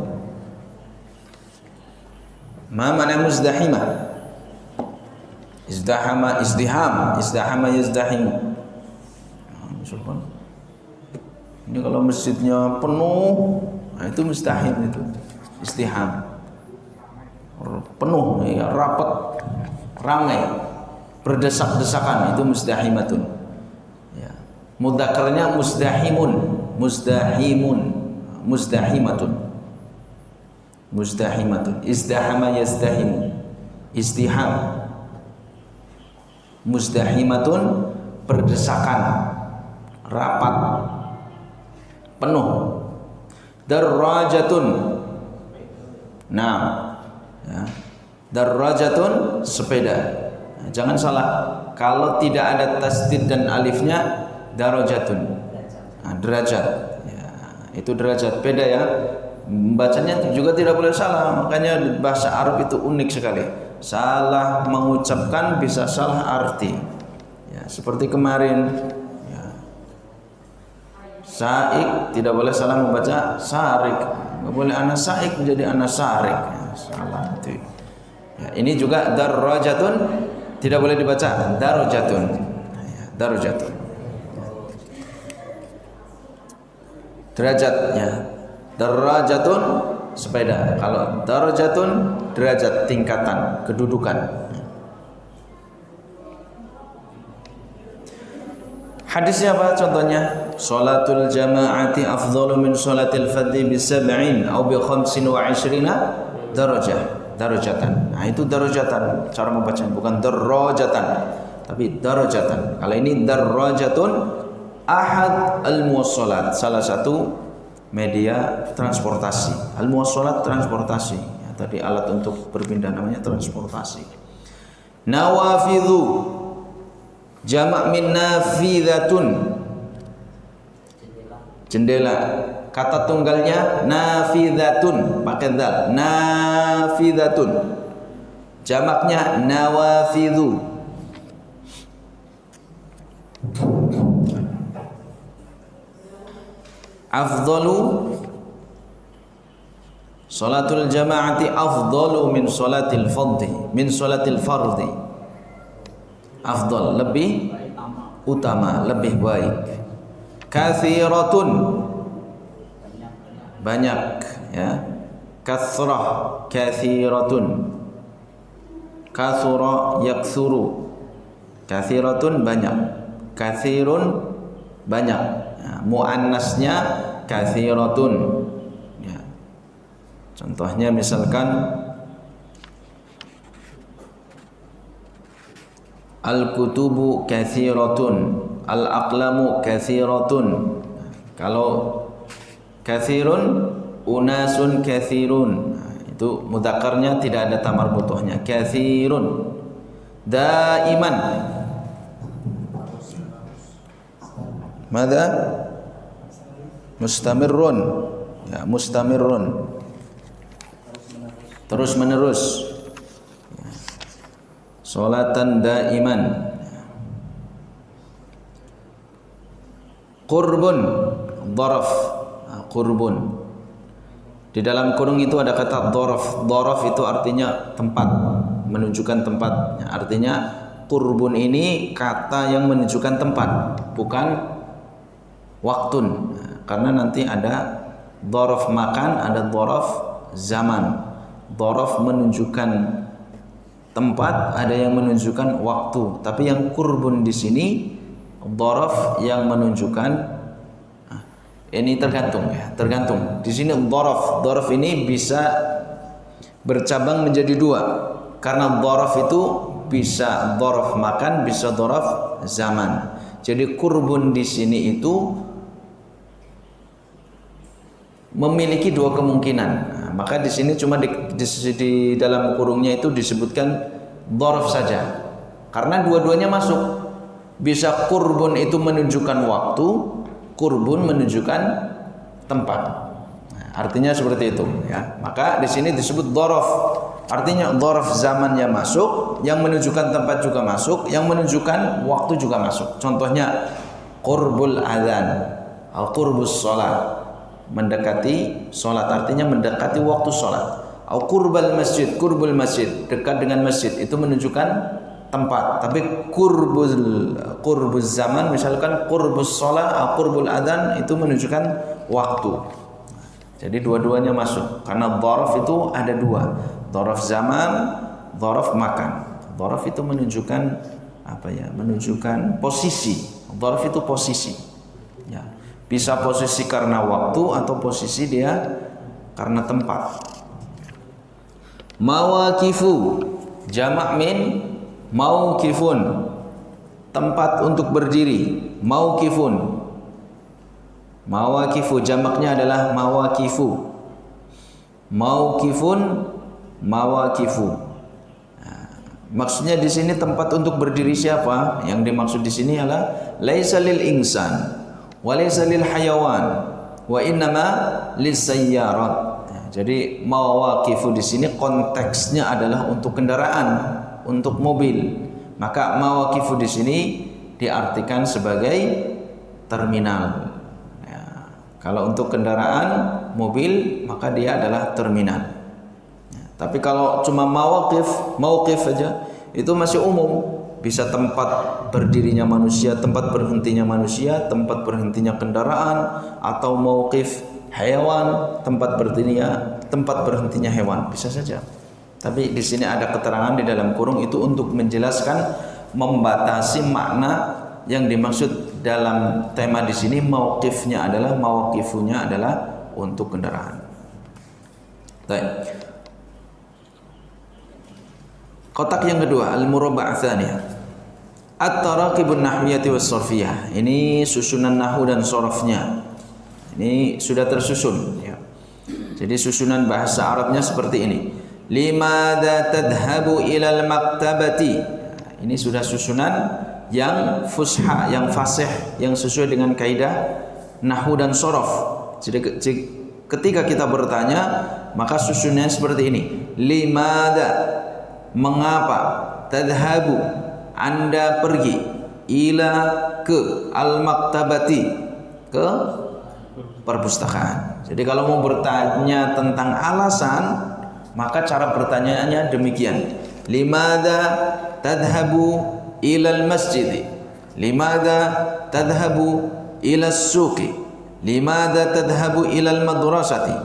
Ma makna muzdahimah? Izdahama, izdiham, izdahama yazdahimu. Ini kalau masjidnya penuh, nah itu mustahim, itu istiham, penuh, ya, rapat, ramai, berdesak-desakan, itu muzdahimatun. Ya. Mudzakarnya muzdahimun, muzdahimun, muzdahimatun, muzdahimatun. Izdahama yazdahimu, istiham, muzdahimatun, berdesakan, rapat, penuh. Darrajatun, nah, ya. Darrajatun, sepeda. Nah, jangan salah, kalau tidak ada tasdid dan alifnya, darajatun, nah, derajat, ya, itu derajat, beda ya. Bacanya juga tidak boleh salah. Makanya bahasa Arab itu unik sekali. Salah mengucapkan bisa salah arti. Ya, seperti kemarin. Saik tidak boleh salah membaca sarik, nggak boleh anak saik menjadi anak sarik, ya, salah itu. Ya, ini juga darajatun tidak boleh dibaca darajatun, ya, darajatun. Derajatnya darajatun sepeda, kalau darajatun derajat, tingkatan, kedudukan. Hadisnya apa contohnya? Salatul jama'ati afdalu min salatil fardhi bi 70 atau bi 25 darajah, darajatan. Nah, itu darajatan cara membacanya, bukan darajatan, tapi darajatan. Kalau ini darajatun ahad al-muwassalat, salah satu media transportasi. Al-muwassalat transportasi. Ya, tadi alat untuk berpindah namanya transportasi. Nawafidhu jamak min nafidatun, jendela. Kata tunggalnya nafidatun, pakai dal, nafidatun. Jamaknya nawafidhu. Afdalu salatul jama'ati afdalu min salatil fardhi, min salatil fardhi. Afdal, lebih utama, lebih baik. Kathiratun, banyak, ya. Kathrah, kathiratun. Kathura yakthuru. Kathiratun, banyak. Kathirun, banyak. Ya, muannasnya kathiratun. Ya. Contohnya misalkan al-kutubu kathiratun, al-aqlamu kathiratun. Kalau kathirun, unasun kathirun. Nah, Itu mudzakarnya tidak ada tamar butuhnya. Katsirun. Daiman. Mada? Mustamirrun. Ya, mustamirrun. Terus menerus. Ya. Salatan daiman. Qurbun, dharaf. Qurbun. Di dalam kurung itu ada kata dharaf. Dharaf itu artinya tempat, menunjukkan tempat. Artinya qurbun ini kata yang menunjukkan tempat, bukan waktun. Karena nanti ada dharaf makan, ada dharaf zaman. Dharaf menunjukkan tempat, ada yang menunjukkan waktu. Tapi yang qurbun di sini dharaf yang menunjukkan ini tergantung ya, tergantung. Di sini dharaf ini bisa bercabang menjadi dua. Karena dharaf itu bisa dharaf makan, bisa dharaf zaman. Jadi qurbun di sini itu memiliki dua kemungkinan. Nah, maka di sini cuma di dalam kurungnya itu disebutkan dharaf saja. Karena dua-duanya masuk. Bisa qurbun itu menunjukkan waktu, qurbun menunjukkan tempat. Nah, artinya seperti itu ya. Maka di sini disebut dharaf. Artinya dharaf zamannya masuk, yang menunjukkan tempat juga masuk, yang menunjukkan waktu juga masuk. Contohnya qurbul adzan, al qurbus shalah, mendekati salat, artinya mendekati waktu salat. Au qurbal masjid, qurbul masjid, dekat dengan masjid, itu menunjukkan tempat. Tapi qurbuz zaman, misalkan qurbus shalah, qurbul adzan, itu menunjukkan waktu. Jadi dua-duanya masuk. Karena dharaf itu ada dua. Dharaf zaman, dharaf makan. Dharaf itu menunjukkan apa ya? Menunjukkan posisi. Dharaf itu posisi. Ya. Bisa posisi karena waktu atau posisi dia karena tempat. Mawaqifu, jamak min mauqifun, tempat untuk berdiri. Mauqifun. Mawaqifu jamaknya adalah mawaqifu. Mauqifun, mawaqifu. Nah, maksudnya di sini tempat untuk berdiri siapa? Yang dimaksud di sini adalah laisa lil insan wa laisa lil hayawan wa innama lis sayyarat. Nah, jadi mawaqifu di sini konteksnya adalah untuk kendaraan, untuk mobil. Maka mawaqifu di sini diartikan sebagai terminal. Ya, kalau untuk kendaraan mobil maka dia adalah terminal. Ya, tapi kalau cuma mauqif saja itu masih umum. Bisa tempat berdirinya manusia, tempat berhentinya manusia, tempat berhentinya kendaraan, atau mauqif hewan, tempat berhentinya hewan, bisa saja. Tapi di sini ada keterangan di dalam kurung itu untuk menjelaskan, membatasi makna yang dimaksud dalam tema di sini. Mauqifnya adalah, mawaqifunya adalah untuk kendaraan. Baik. Kotak yang kedua, al-murabba' tsaniyah. At-taraqibun nahwiyati was-sarfiyah. Ini susunan nahwu dan sorofnya. Ini sudah tersusun ya. Jadi susunan bahasa Arabnya seperti ini. Limadza tadhhabu ilal maktabati. Ini sudah susunan yang fusha, yang fasih, yang sesuai dengan kaidah nahwu dan sorof. Jadi ketika kita bertanya, maka susunannya seperti ini. Limadza, mengapa, tadhhabu, Anda pergi, ila, ke, al maktabati, ke perpustakaan. Jadi kalau mau bertanya tentang alasan, maka cara pertanyaannya demikian. Limadza tadhhabu ilal masjid? Limadza tadhhabu ilas suqi? Limadza tadhhabu ilal madrasati?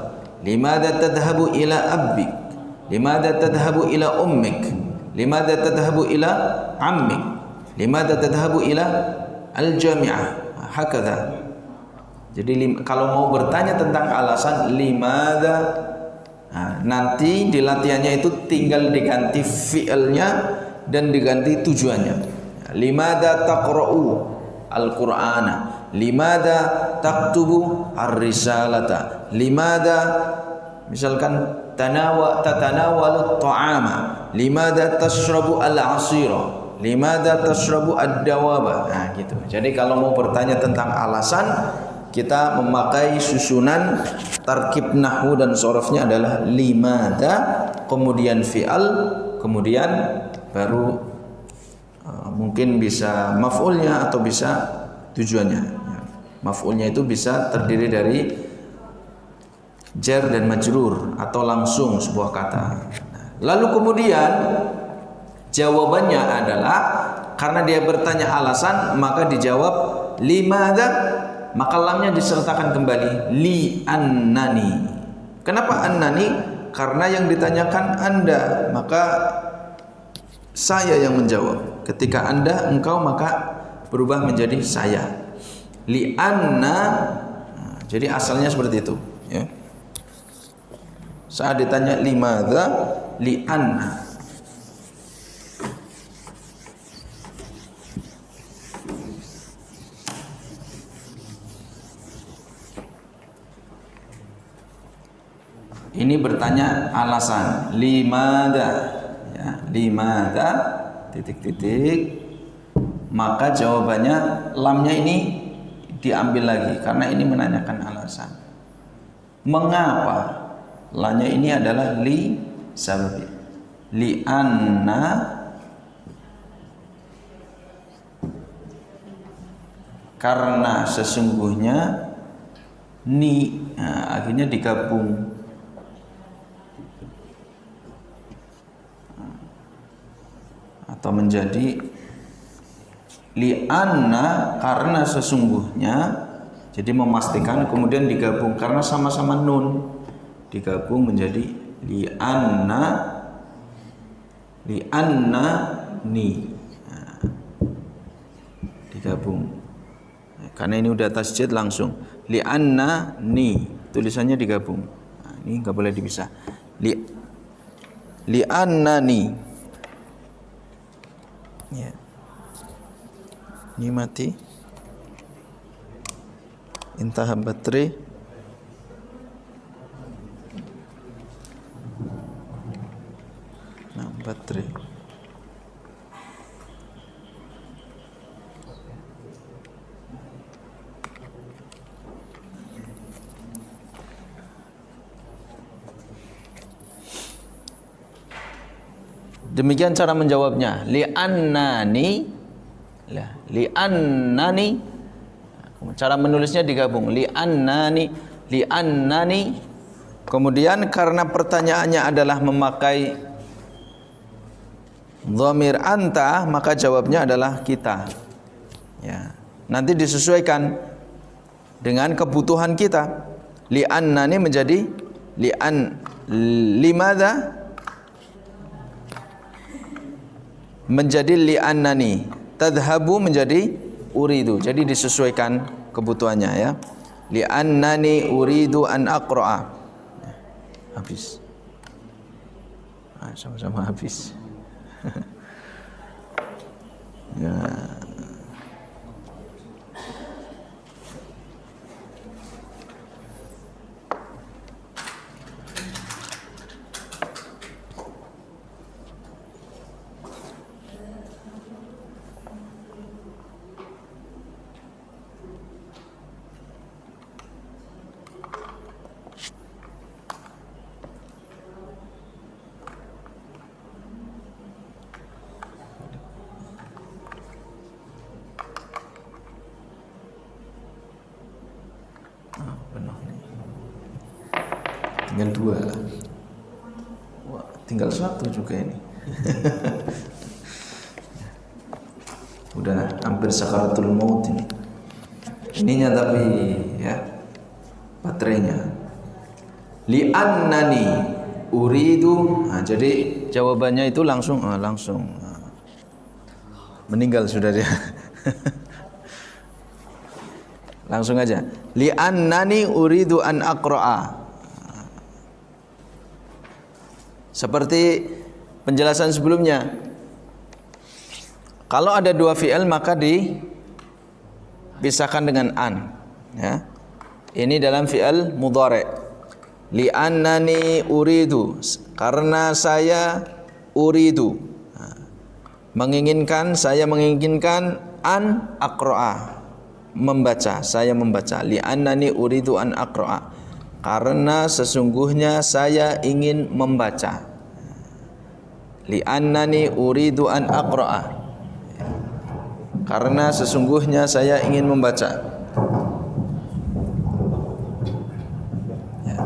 Limadza tadhhabu ila abbik? Limadza tadhhabu ila ummik? Limadza tadhhabu ila ammik? Limadza tadhhabu ila al-jami'ah? Hakadha. Jadi kalau mau bertanya tentang alasan limadza, nah, nanti di latihannya itu tinggal diganti fi'ilnya dan diganti tujuannya. Limadza taqra'u al-Qur'ana? Limadza taktubu ar-risalata? Limadza, misalkan, tatanawalu at-ta'ama, limadha tashrabu al-'asira, limadha tashrabu ad-dawaba. Nah, gitu. Jadi kalau mau bertanya tentang alasan, kita memakai susunan tarkib nahwu dan sorofnya adalah limadha, kemudian fi'al, kemudian baru mungkin bisa maf'ulnya atau bisa tujuannya. Maf'ulnya itu bisa terdiri dari jar dan majrur atau langsung sebuah kata. Lalu kemudian jawabannya adalah karena dia bertanya alasan, maka dijawab limadha, maka lamnya disertakan kembali li annani. Kenapa annani? Karena yang ditanyakan Anda, maka saya yang menjawab. Ketika Anda, engkau, maka berubah menjadi saya. Li anna. Jadi asalnya seperti itu, ya. Saat ditanya limadha, li anna. Ini bertanya alasan limadha, ya, limadha titik-titik, maka jawabannya lamnya ini diambil lagi karena ini menanyakan alasan. Mengapa? Lamnya ini adalah li sababi, li anna, karena sesungguhnya ni, nah, akhirnya digabung. Atau menjadi li'anna, karena sesungguhnya, jadi memastikan, kemudian digabung karena sama-sama nun, digabung menjadi li'anna, li'anna ni, nah, digabung karena ini udah tasjid langsung li'anna ni, tulisannya digabung. Nah, ini nggak boleh dipisah. Li'anna ni, ya. Ini mati. Intah baterai. Nah, baterai. Demikian cara menjawabnya. Li'annani, li'annani. Cara menulisnya digabung. Li'annani, li'annani. Kemudian karena pertanyaannya adalah memakai dhamir anta, maka jawabnya adalah kita. Ya. Nanti disesuaikan dengan kebutuhan kita. Li'annani menjadi limadha menjadi li'annani, tadhhabu menjadi uridu. Jadi disesuaikan kebutuhannya, ya. Li'annani uridu an aqra'a. Habis. Sama-sama habis. Ya. Tinggal 2. Wah, tinggal 1 juga ini. Udah hampir sakaratul maut ini. Ininya tapi, ya, baterainya. Li'annani uridu. Nah, jadi jawabannya itu langsung meninggal sudah dia. Langsung aja. Li'annani uridu an aqra'a. Seperti penjelasan sebelumnya, kalau ada 2 fi'il maka dipisahkan dengan an, ya. Ini dalam fi'il mudhari'. Li'annani uridu, karena saya uridu, menginginkan, saya menginginkan an aqra'a, membaca, saya membaca. Li'annani uridu an aqra'a, karena sesungguhnya saya ingin membaca. Li'annani uridu an aqra'a, karena sesungguhnya saya ingin membaca. Ya.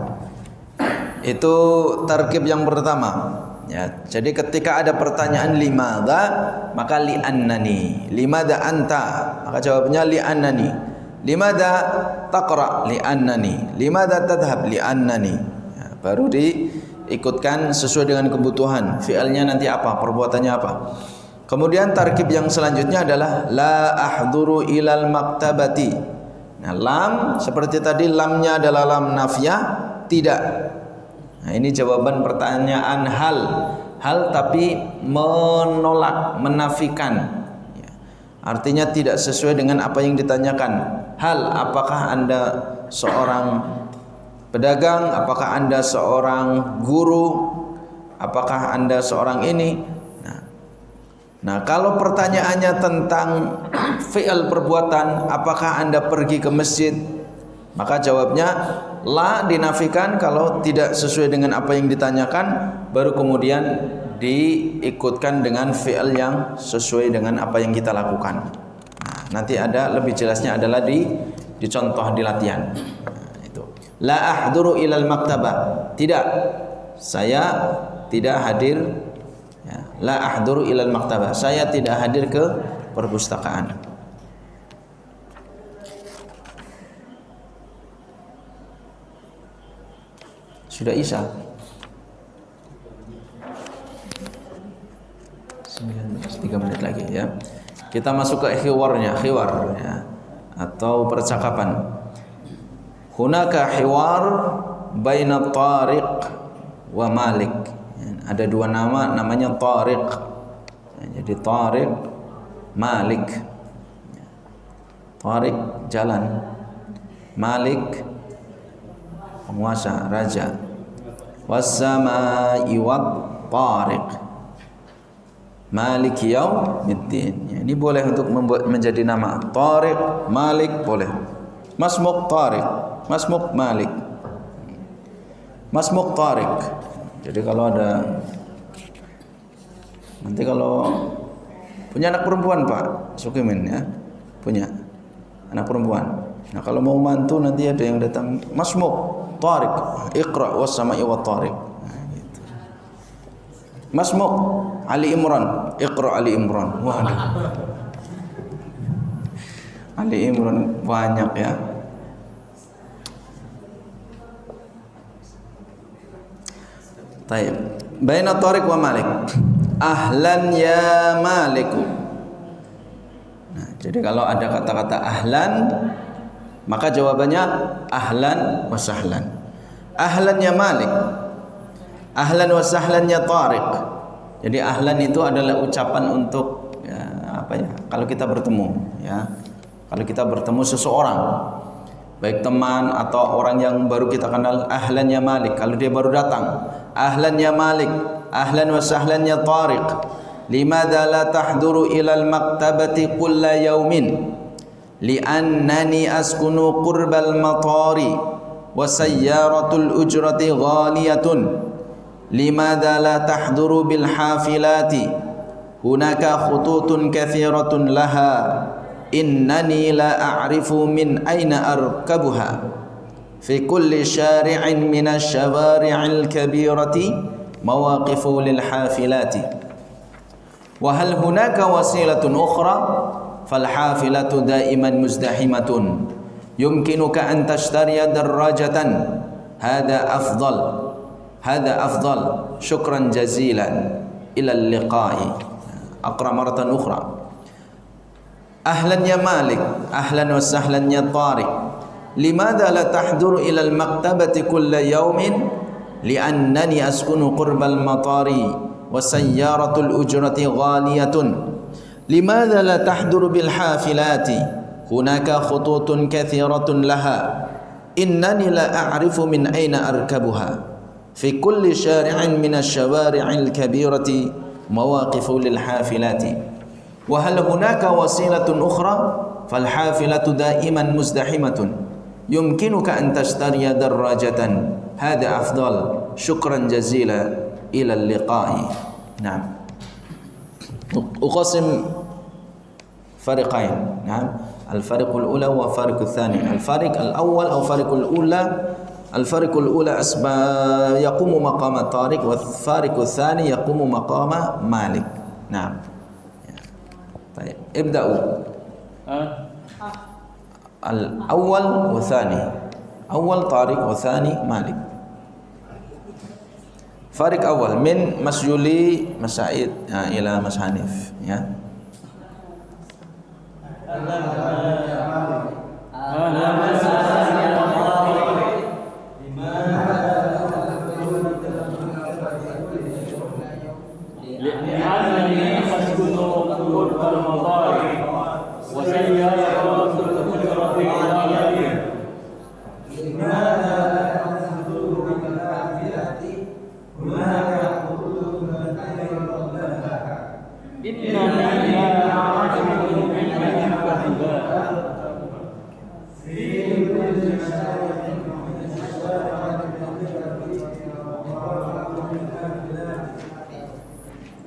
Itu tarkib yang pertama. Ya, jadi ketika ada pertanyaan limadha, maka li'annani. Limadha anta, maka jawabnya li'annani. Limadha taqra, li'annani. Limadha tadhhab, li'annani. Ya, baru diikutkan sesuai dengan kebutuhan. Fi'ilnya nanti apa, perbuatannya apa. Kemudian tarkib yang selanjutnya adalah la ahduru ilal maktabati. Nah, lam seperti tadi, lamnya adalah lam nafiyah, tidak. Nah, ini jawaban pertanyaan hal tapi menolak, menafikan. Ya. Artinya tidak sesuai dengan apa yang ditanyakan. Hal, apakah Anda seorang pedagang? Apakah Anda seorang guru? Apakah Anda seorang ini? Nah, kalau pertanyaannya tentang fi'il perbuatan, apakah Anda pergi ke masjid? Maka jawabnya la, dinafikan kalau tidak sesuai dengan apa yang ditanyakan, baru kemudian diikutkan dengan fi'il yang sesuai dengan apa yang kita lakukan. Nah, nanti ada lebih jelasnya adalah dicontoh di latihan. Nah, itu. La ahduru ilal maktabah. Tidak. Saya tidak hadir. Ya. La ahduru ilal maktabah. Saya tidak hadir ke perpustakaan. Sudah isya 3 menit lagi ya. Kita masuk ke khiwarnya, khiwar ya, atau percakapan. Hunaka khiwar baina Tariq wa Malik. Ya, ada dua nama, namanya Tariq. Ya, jadi Tariq, Malik. Tariq jalan, Malik penguasa, raja. Was-samaa'i wat-tariq, Malik yaumiddin. Ya, ini boleh untuk membuat menjadi nama. Tariq, Malik boleh. Masmuk Tariq, Masmuk Malik, Masmuk Tariq. Jadi kalau ada, nanti kalau punya anak perempuan Pak Sukimin ya, punya anak perempuan. Nah, kalau mau mantu nanti ada yang datang, Masmuk Tariq, Iqra was-sama'i wat-tariq. Nah, gitu. Masmuk Ali Imran, Iqra Ali Imran. Waduh. Ali Imran banyak ya. Baik. Baina Tariq wa Malik. Ahlan ya Maliku. Nah, jadi kalau ada kata-kata ahlan, maka jawabannya ahlan wa sahlan. Ahlan ya Malik, ahlan wa sahlan ya Tariq. Jadi ahlan itu adalah ucapan untuk ya, apa ya? Kalau kita bertemu, ya. Kalau kita bertemu seseorang, baik teman atau orang yang baru kita kenal, ahlan ya Malik. Kalau dia baru datang, ahlan ya Malik, ahlan wa sahlan ya Tariq. Limadha la tahduru ilal maktabati kulla yaumin? Li'annani askunu qurbal matari wa sayyaratul ujrati ghaliyatun. Limadha la tahduru bil hafilati? Hunaka khututun kathiratun laha. Innani la a'rifu min aina arkabuha. Fi kulli syari'in minasy syawari'il kabirati mawaqifu lil hafilati. Wa hal hunaka wasilatun ukhra? فالحافلة دائما مزدحمة يمكنك أن تشتري دراجة هذا أفضل شكرا جزيلا إلى اللقاء. أقرأ مرة أخرى. أهلا يا مالك، أهلا وسهلا يا طارق. لماذا لا تحضر إلى المكتبة كل يوم؟ لأنني أسكن قرب المطار وسيارة الأجرة غالية. لماذا لا تحضر بالحافلات؟ هناك خطوط كثيرة لها. innani la a'rifu min aina arkabuha fi kulli syari'in min asy-syawari'il kabirati mawaqifu lil hafilati wa hal hunaka wasilatun ukhra fal hafilatu da'iman muzdahimatun yumkinuka an tashtariya darajatan hadha afdal syukran jazila ila al-liqa'i. Naam. Uqasim fariqain. Naam. Al-fariqul ula wa fariqul thani. Al-fariq al-awwal aw fariqul ula. Al-fariqul ula yaqumu maqama Tariq wa al-fariqul thani yaqumu maqama Malik. Naam. Baik, ibda'u. Al-awwal wa thani. Awal Tariq wa thani Malik. Fariq awal min Mas Yuli, Mas Said ila Mas Hanif, ya.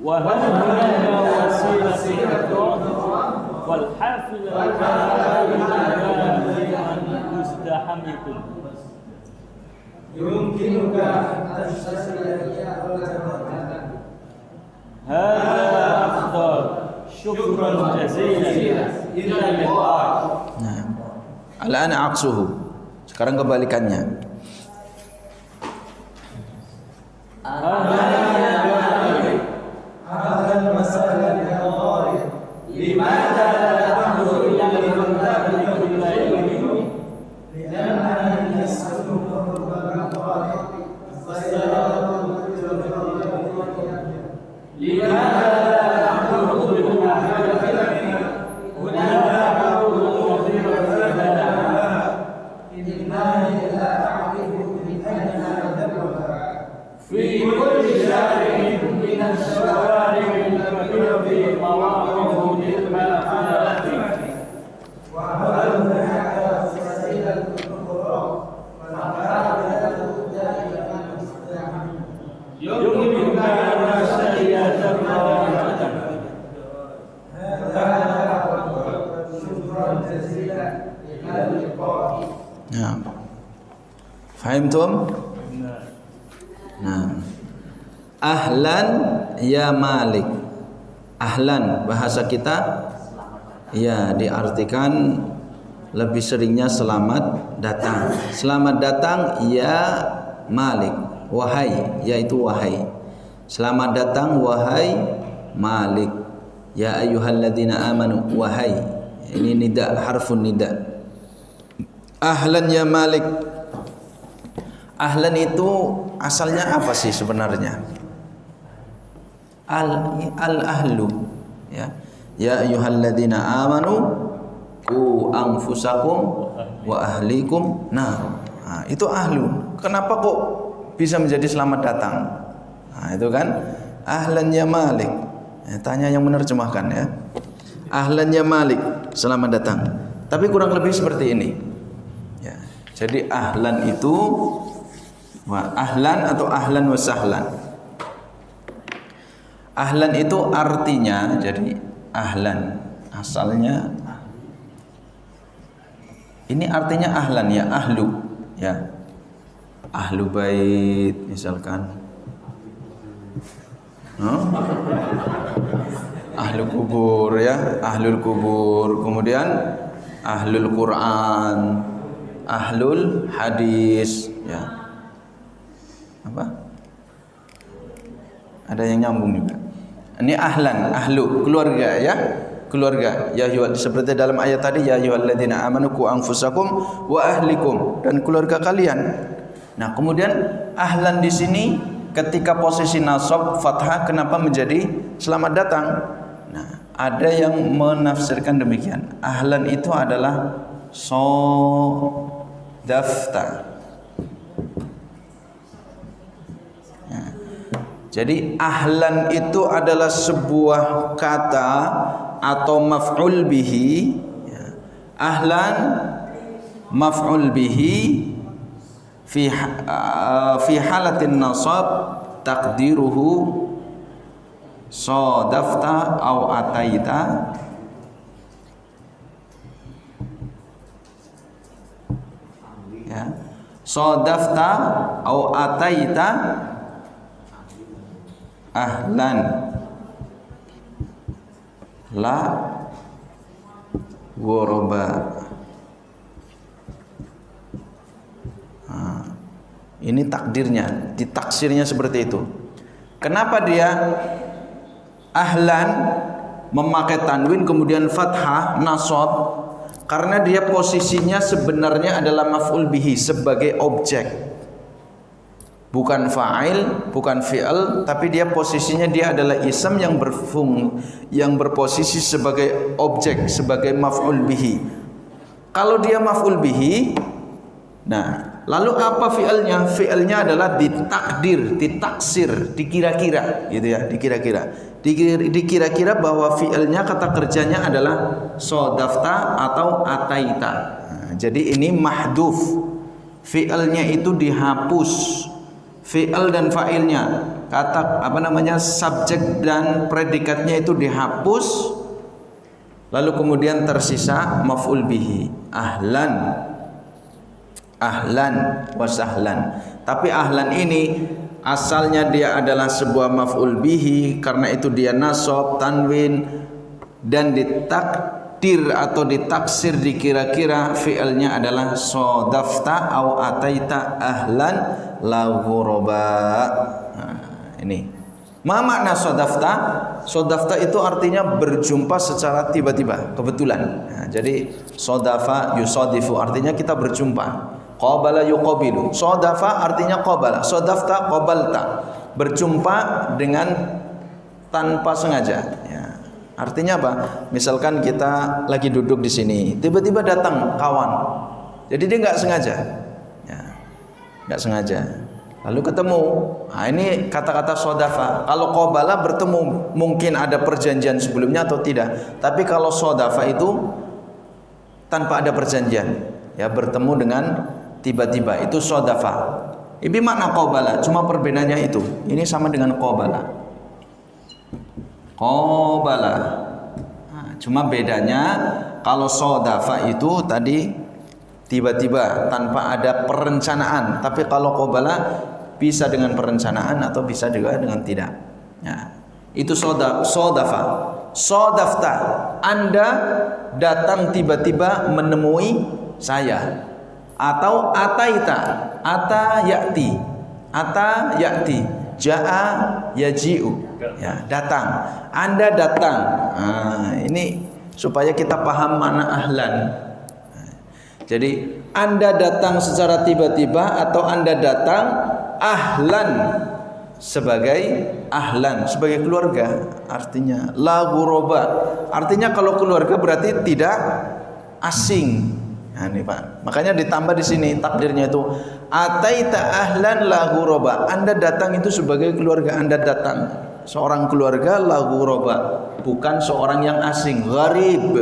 وهل هناك وسيلة والحافل مزدحمة يمكنك أن تصل هذا أفضل شكرا جزيلا إلى اللقاء. Nah, al-ana aqsuhu. Sekarang kebalikannya. Nah, fahimtum? Nah, ahlan ya Malik. Ahlan bahasa kita ya diartikan lebih seringnya selamat datang. Selamat datang ya Malik. Wahai, yaitu wahai. Selamat datang wahai Malik. Ya ayyuhalladzina amanu, wahai. Ini nida, harfun nida. Ahlan ya Malik. Ahlan itu asalnya apa sih sebenarnya? Al-ahlu, ya. Ya ayyuhalladzina amanu qu anfusakum wa ahlikum nar. Nah, itu ahlu. Kenapa kok bisa menjadi selamat datang? Nah, itu kan ahlan ya Malik. Tanya yang menerjemahkan, ya. Ahlan ya Malik, selamat datang. Tapi kurang lebih seperti ini. Ya. Jadi ahlan itu ahlan atau ahlan wa sahlan. Ahlan itu artinya, jadi ahlan asalnya ini artinya ahlan ya, ahlu ya. Ahlu bait misalkan. Ahlu kubur ya, ahlul kubur. Kemudian ahlul Quran, ahlul hadis ya. Apa? Ada yang nyambung juga. Ini ahlan, ahlu, keluarga ya. Keluarga. Ya seperti dalam ayat tadi, ya ayyuhalladzina amanu qu anfusakum wa ahlikum, dan keluarga kalian. Nah, kemudian ahlan di sini ketika posisi nasab fathah kenapa menjadi selamat datang? Nah, ada yang menafsirkan demikian. Ahlan itu adalah dafta. Ya. Jadi ahlan itu adalah sebuah kata atau maf'ul bihi. Ya. Ahlan maf'ul bihi fi halatin nasab taqdiruhu sadafta au ataita. Ya. Sadafta au ataita ahlan la ghuraba. Ini takdirnya, ditaksirnya seperti itu. Kenapa dia ahlan memakai tanwin kemudian fathah nasab? Karena dia posisinya sebenarnya adalah maf'ul bihi, sebagai objek. Bukan fa'il, bukan fi'al, tapi dia posisinya dia adalah ism yang berposisi sebagai objek, sebagai maf'ul bihi. Kalau dia maf'ul bihi, nah, lalu apa fi'alnya? Fi'alnya adalah ditakdir, ditaksir, dikira-kira, gitu ya, dikira-kira. Dikira-kira bahwa fi'alnya, kata kerjanya adalah sadafta atau ataita. Nah, jadi ini mahduf. Fi'alnya itu dihapus. Fi'al dan fa'ilnya, kata subjek dan predikatnya itu dihapus. Lalu kemudian tersisa maf'ul bihi, ahlan wa sahlan. Tapi ahlan ini asalnya dia adalah sebuah maf'ul bihi, karena itu dia nasab, tanwin, dan ditakdir atau ditaksir, dikira-kira fi'ilnya adalah sadafta au ataita ahlan la ghuraba. Nah, ini ma makna sadafta? Sadafta itu artinya berjumpa secara tiba-tiba, kebetulan. Nah, jadi sadafa yusadifu artinya kita berjumpa. Qabala yuqabilu. Sadafa artinya qabala. Sadafta qabalta. Berjumpa dengan tanpa sengaja. Ya. Artinya apa? Misalkan kita lagi duduk di sini, tiba-tiba datang kawan. Jadi dia nggak sengaja. Ya. Nggak sengaja. Lalu ketemu. Nah, ini kata-kata sadafa. Kalau qabala bertemu, mungkin ada perjanjian sebelumnya atau tidak. Tapi kalau sadafa itu tanpa ada perjanjian. Ya, bertemu dengan tiba-tiba, itu sadafa. Ini makna qabala, cuma perbedaannya itu. Ini sama dengan qabala. Qabala. Nah, cuma bedanya kalau sadafa itu tadi tiba-tiba tanpa ada perencanaan, tapi kalau qabala bisa dengan perencanaan atau bisa juga dengan tidak. Ya. Itu sadafa. Sadafta, Anda datang tiba-tiba menemui saya. Atau ataita, ata ya'ti, ja'a yaji'u, ya, datang. Anda datang. Nah, ini supaya kita paham makna ahlan. Jadi Anda datang secara tiba-tiba atau Anda datang ahlan sebagai keluarga, artinya la ghuraba. Artinya kalau keluarga berarti tidak asing. Nah, ini Pak. Makanya ditambah di sini takdirnya itu ataita ahlan la ghuraba. Anda datang itu sebagai keluarga, Anda datang seorang keluarga la ghuraba, bukan seorang yang asing, gharib.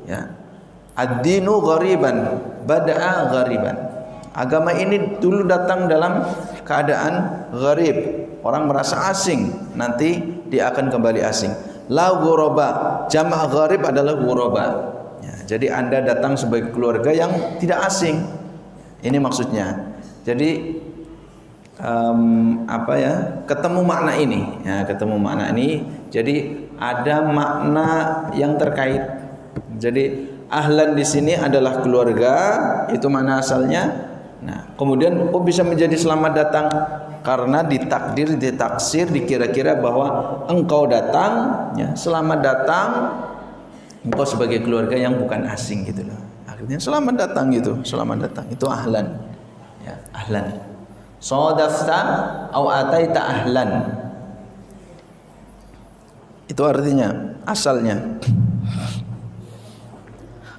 Ya. Ad-dinu ghariban, bada'a ghariban. Agama ini dulu datang dalam keadaan gharib. Orang merasa asing, nanti dia akan kembali asing. La ghuraba, jamak gharib adalah ghuraba. Jadi Anda datang sebagai keluarga yang tidak asing. Ini maksudnya. Jadi ketemu makna ini. Ya, ketemu makna ini. Jadi ada makna yang terkait. Jadi ahlan di sini adalah keluarga, itu mana asalnya. Nah, kemudian bisa menjadi selamat datang karena ditakdir, ditaksir, dikira-kira bahwa engkau datang, ya, selamat datang. Engkau sebagai keluarga yang bukan asing gitu loh. Akhirnya selamat datang gitu, selamat datang. Itu ahlan. Ya, ahlan. Sadafta au ataita ahlan. Itu artinya, asalnya.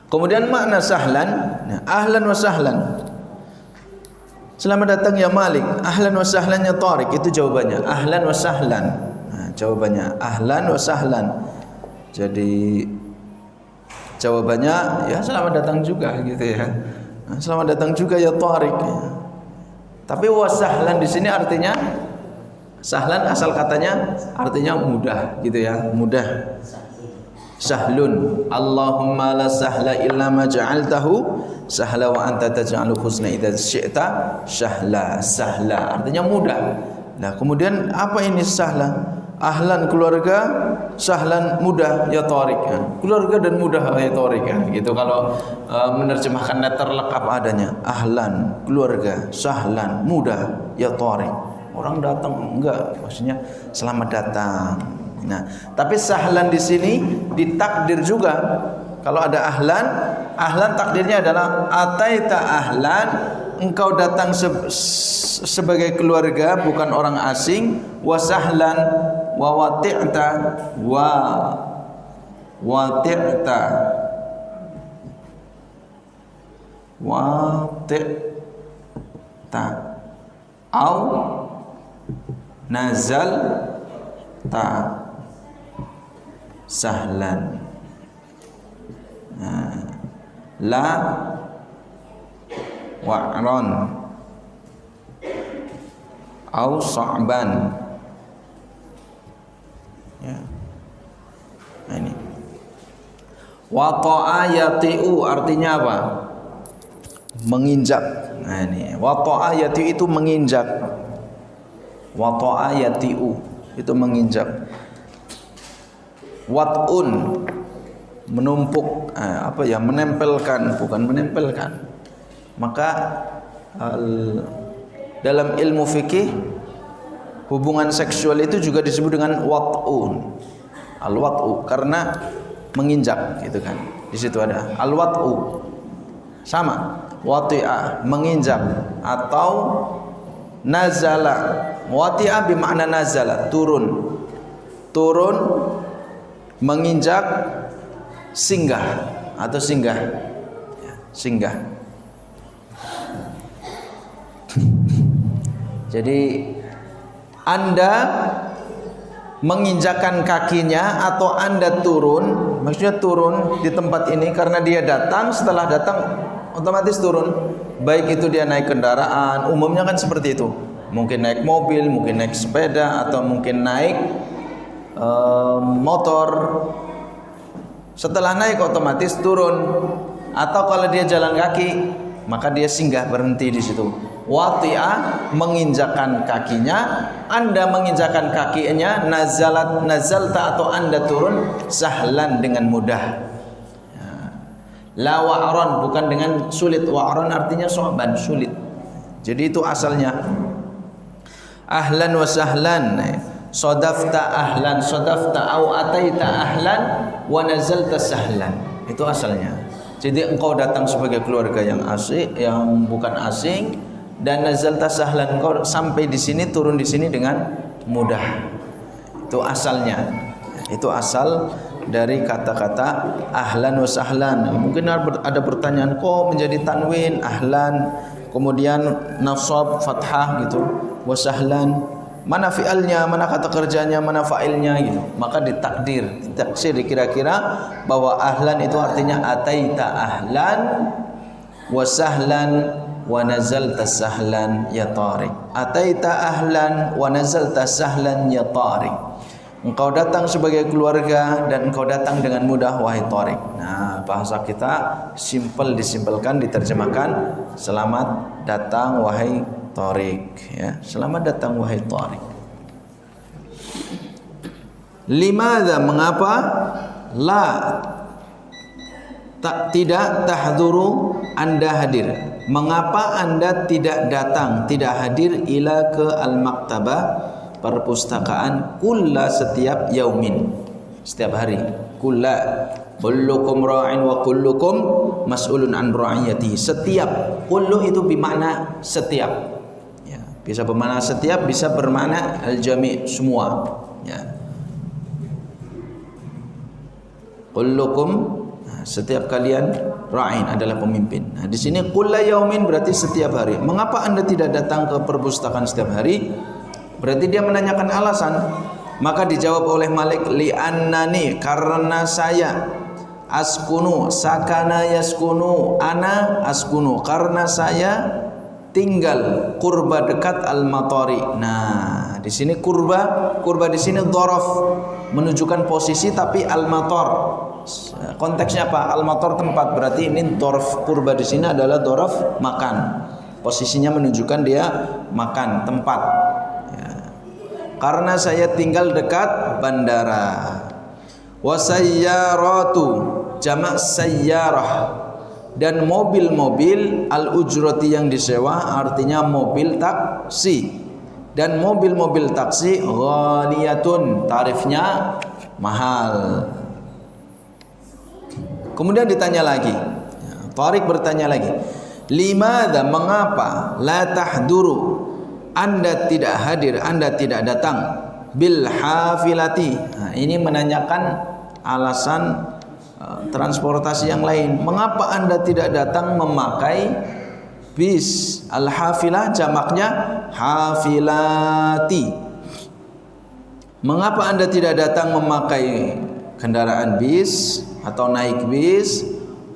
Kemudian makna sahlan, nah, ahlan wa sahlan. Selamat datang ya Malik. Ahlan wa sahlan ya Tariq. Itu jawabannya. Ahlan wa sahlan. Nah, jawabannya ahlan wa sahlan. Jadi jawabannya ya selamat datang juga gitu ya. Nah, selamat datang juga ya Tariq. Tapi wa sahlan di sini artinya sahlan asal katanya artinya mudah gitu ya, mudah. Sahlun. Allahumma la sahla illa ma ja'altahu sahla wa anta taj'alul husna idza syi'ta sahla. Sahla artinya mudah. Nah, kemudian apa ini sahla? Ahlan keluarga, sahlan mudah ya Tariq. Ya. Keluarga dan mudah ya Tariq ya. Gitu kalau menerjemahkan letter lengkap adanya. Ahlan keluarga, sahlan mudah ya Tariq. Orang datang enggak, maksudnya selamat datang. Nah, tapi sahlan di sini ditakdir juga. Kalau ada ahlan, ahlan takdirnya adalah ataita ahlan, engkau datang sebagai keluarga bukan orang asing, wa sahlan wa wati'ta wa wati'ta wati'ta au nazal ta sahlan. La wa'ran au sa'ban. Ya. Nah, ini. Wa ta'ayati'u artinya apa? Menginjak. Nah, ini. Wa ta'ayati'u itu menginjak. Wa ta'ayati'u itu menginjak. Wat'un menumpuk, apa ya, menempelkan, bukan menempelkan. Maka dalam ilmu fikih hubungan seksual itu juga disebut dengan wat'un. Al-wat'u karena menginjak gitu kan. Di situ ada al-wat'u. Sama, wati'a menginjak atau nazala. Wati'a bermakna nazala, turun. Turun, menginjak, singgah atau singgah. Ya, singgah. Jadi Anda menginjakkan kakinya atau Anda turun, maksudnya turun di tempat ini karena dia datang, setelah datang otomatis turun. Baik itu dia naik kendaraan, umumnya kan seperti itu. Mungkin naik mobil, mungkin naik sepeda, atau mungkin naik motor. Setelah naik otomatis turun. Atau kalau dia jalan kaki, maka dia singgah, berhenti di situ. Wati'ah menginjakkan kakinya, Anda menginjakkan kakinya, nazalta atau Anda turun, sahlan dengan mudah. La wa'ran bukan dengan sulit. Wa'ran artinya so'ban, sulit. Jadi itu asalnya. Ahlan wa sahlan, sodafta ahlan, sodafta au ataita ahlan wa nazalta sahlan. Itu asalnya. Jadi engkau datang sebagai keluarga yang asing, yang bukan asing, dan nazalta sahlan, engkau sampai di sini, turun di sini dengan mudah. Itu asalnya. Itu asal dari kata-kata ahlan wa sahlan. Mungkin ada pertanyaan, kok menjadi tanwin ahlan, kemudian nasab fathah gitu, wa sahlan, mana fi'alnya, mana kata kerjanya, mana fa'ilnya gitu. Maka ditakdir, ditaksir kira-kira bahwa ahlan itu artinya ataita ahlan wa sahlan wa nazalta sahlan ya Tariq. Ataita ahlan wa nazalta sahlan ya Tariq. Engkau datang sebagai keluarga dan engkau datang dengan mudah wahai Tariq. Nah, bahasa kita simpel, disimpelkan, diterjemahkan, selamat datang wahai Tariq, ya. Selamat datang wahai Tariq. Limadha, mengapa? La tidak tahduru, Anda hadir. Mengapa Anda tidak datang, tidak hadir ila ke al-maktabah, perpustakaan, kulla setiap yaumin, setiap hari. Kulla, kullukum ra'in wa kullukum mas'ulun an ra'iyatihi. Setiap, kullu itu bermakna setiap, ya, bisa bermakna setiap, bisa bermakna al-jami', semua, ya. Kullukum, setiap kalian ra'in, adalah pemimpin. Nah, di sini kulla yaumin berarti setiap hari. Mengapa Anda tidak datang ke perpustakaan setiap hari? Berarti dia menanyakan alasan. Maka dijawab oleh Malik, li'annani, karena saya, askunu, sakana yaskunu, ana askunu, karena saya tinggal kurba dekat al-matari. Nah, di sini kurba di sini dhorof, menunjukkan posisi, tapi al-matar konteksnya apa? Al-matar tempat, berarti ini dhorof. Kurba di sini adalah dhorof makan, posisinya menunjukkan dia makan, tempat ya. Karena saya tinggal dekat bandara. Wasayyaratu jamak sayyarah, dan mobil-mobil al-ujrati yang disewa artinya mobil taksi. Dan mobil-mobil taksi ghaliyatun, tarifnya mahal. Kemudian ditanya lagi, Tariq bertanya lagi, limadza, mengapa, la tahduru, Anda tidak hadir, Anda tidak datang, bil hafilati. Nah, ini menanyakan alasan transportasi yang lain. Mengapa Anda tidak datang memakai bis? Al-hafilah jamaknya hafilati. Mengapa Anda tidak datang memakai kendaraan bis atau naik bis?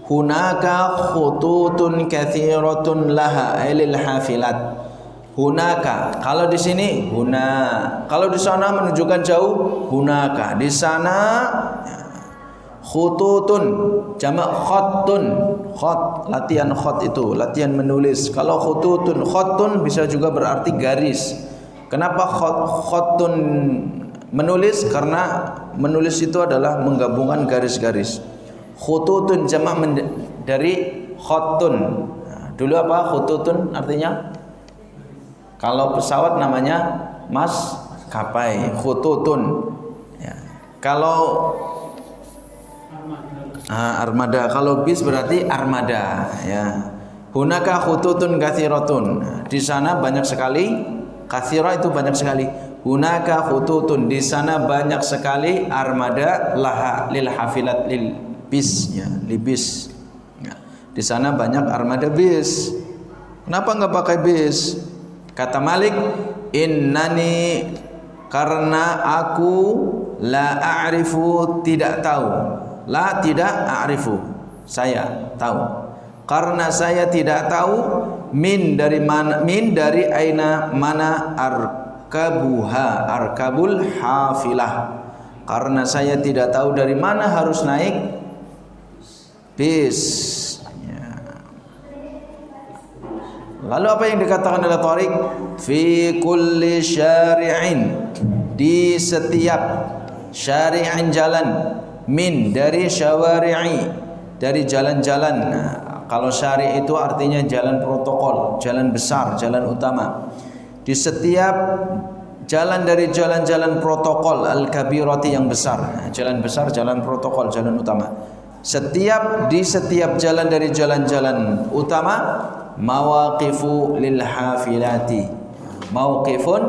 Hunaka khututun katsiratun laha lil hafilat. Hunaka, kalau di sini huna, kalau di sana menunjukkan jauh, hunaka. Di sana khututun jamak khattun, khat, latihan khat itu, latihan menulis. Kalau khututun, khattun bisa juga berarti garis. Kenapa khattun menulis? Karena menulis itu adalah menggabungkan garis-garis. Khututun jamak dari khattun. Nah, dulu apa khututun artinya? Kalau pesawat namanya maskapai, khututun ya. Kalau armada, kalau bis berarti armada ya. Hunaka khututun katsiratun, di sana banyak sekali, katsira itu banyak sekali. Hunaka khututun, di sana banyak sekali armada, laha lil hafilat, lil bis ya, libis ya. Di sana banyak armada bis. Kenapa enggak pakai bis? Kata Malik, innani, karena aku la a'rifu, tidak tahu. La tidak a'rifu, saya tahu. Karena saya tidak tahu, min dari mana, min dari aina, mana, arkabuha, arkabul hafilah. Karena saya tidak tahu dari mana harus naik bis. Lalu apa yang dikatakan oleh Tariq? Fi kulli syari'in, di setiap syari'in jalan, min dari syawari'i, dari jalan-jalan. Nah, kalau syari' itu artinya jalan protokol, jalan besar, jalan utama. Di setiap jalan dari jalan-jalan protokol al-kabirati yang besar. Nah, jalan besar, jalan protokol, jalan utama. Di setiap jalan dari jalan-jalan utama, mawaqifu lil hafilati, mauqifun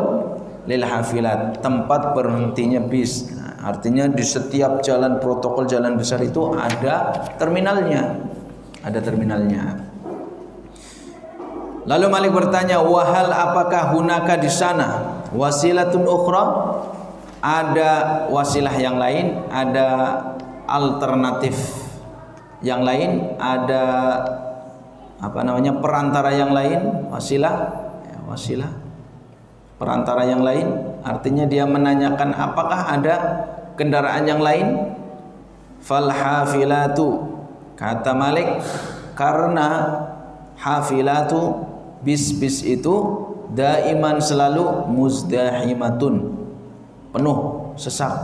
lil hafilat, tempat berhentinya bis. Nah, artinya di setiap jalan protokol, jalan besar itu ada terminalnya, ada terminalnya. Lalu Malik bertanya, wahal, apakah hunaka di sana wasilatun ukhra, ada wasilah yang lain, ada alternatif yang lain, ada apa namanya, perantara yang lain, wasilah ya, wasilah perantara yang lain. Artinya dia menanyakan apakah ada kendaraan yang lain. Fal hafilatu, kata Malik, karena hafilatu, bis-bis itu daiman selalu muzdahimatun, penuh, sesak,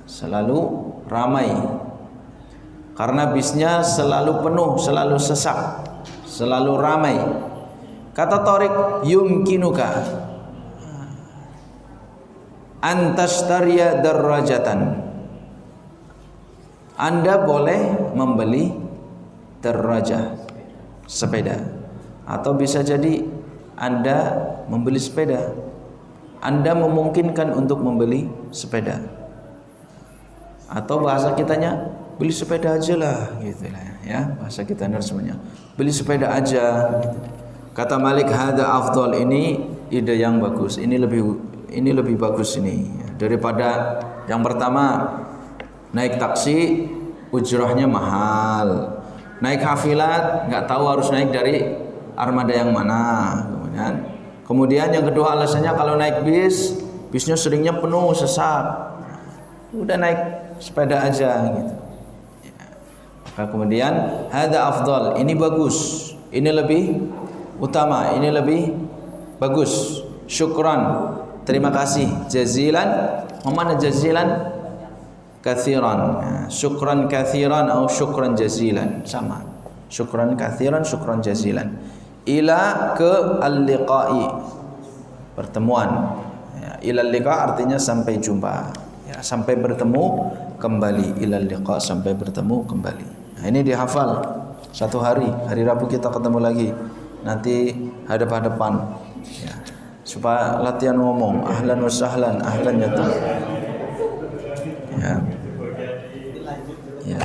selalu ramai. Karena bisnya selalu penuh, selalu sesak, selalu ramai. Kata Tariq, yumkinuka antastariya darrajatan, Anda boleh membeli darrajah, sepeda. Atau bisa jadi Anda membeli sepeda, Anda memungkinkan untuk membeli sepeda. Atau bahasa kitanya, beli sepeda aja lah gitu lah ya, bahasa kita semuanya. Beli sepeda aja. Kata Malik, hada afdal, ini ide yang bagus. Ini lebih bagus ini daripada yang pertama. Naik taksi ujrahnya mahal. Naik hafilat nggak tahu harus naik dari armada yang mana. Kemudian yang kedua alasannya kalau naik bisnya seringnya penuh sesak. Udah naik sepeda aja gitu. Maka kemudian hada afdal, ini bagus, ini lebih utama, ini lebih bagus. Syukran, terima kasih. Jazilan, mana jazilan? Kathiran. Syukran kathiran atau syukran jazilan, sama. Syukran kathiran, syukran jazilan. Ila ke al-liqa'i, pertemuan. Ila al-liqa' artinya sampai jumpa. Ya, sampai bertemu kembali. Ila al-liqa', sampai bertemu kembali. Nah, ini dihafal satu hari. Hari Rabu kita ketemu lagi. Nanti hadap-hadapan. Ya. Supaya latihan ngomong. Ahlan wa sahlan, ahlan ya tuh. Ya. Ya.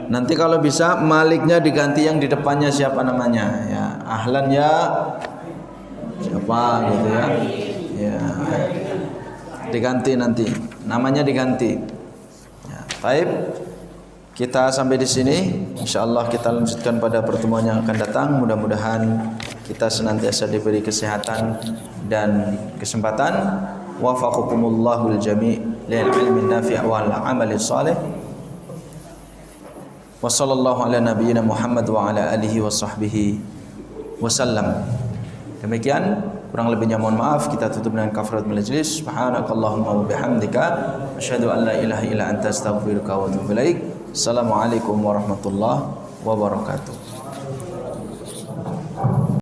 Nanti kalau bisa maliknya diganti yang di depannya siapa namanya. Ya. Ahlan ya siapa gitu ya. Ya. Diganti nanti. Namanya diganti. Ya. Baik. Kita sampai di sini. Insyaallah kita lanjutkan pada pertemuan yang akan datang. Mudah-mudahan kita senantiasa diberi kesehatan dan kesempatan. Wafaqakumullahu al-jami' lil ilmi nafi' wal amali salih. Wa sallallahu ala nabiyyina Muhammad wa ala alihi wa sahbihi wasallam. Demikian, kurang lebihnya mohon maaf. Kita tutup dengan kafaratul majlis. Subhanakallahumma wa bihamdika asyhadu an la ilaha illa anta astaghfiruka wa atubu ilaik. Assalamualaikum warahmatullahi wabarakatuh.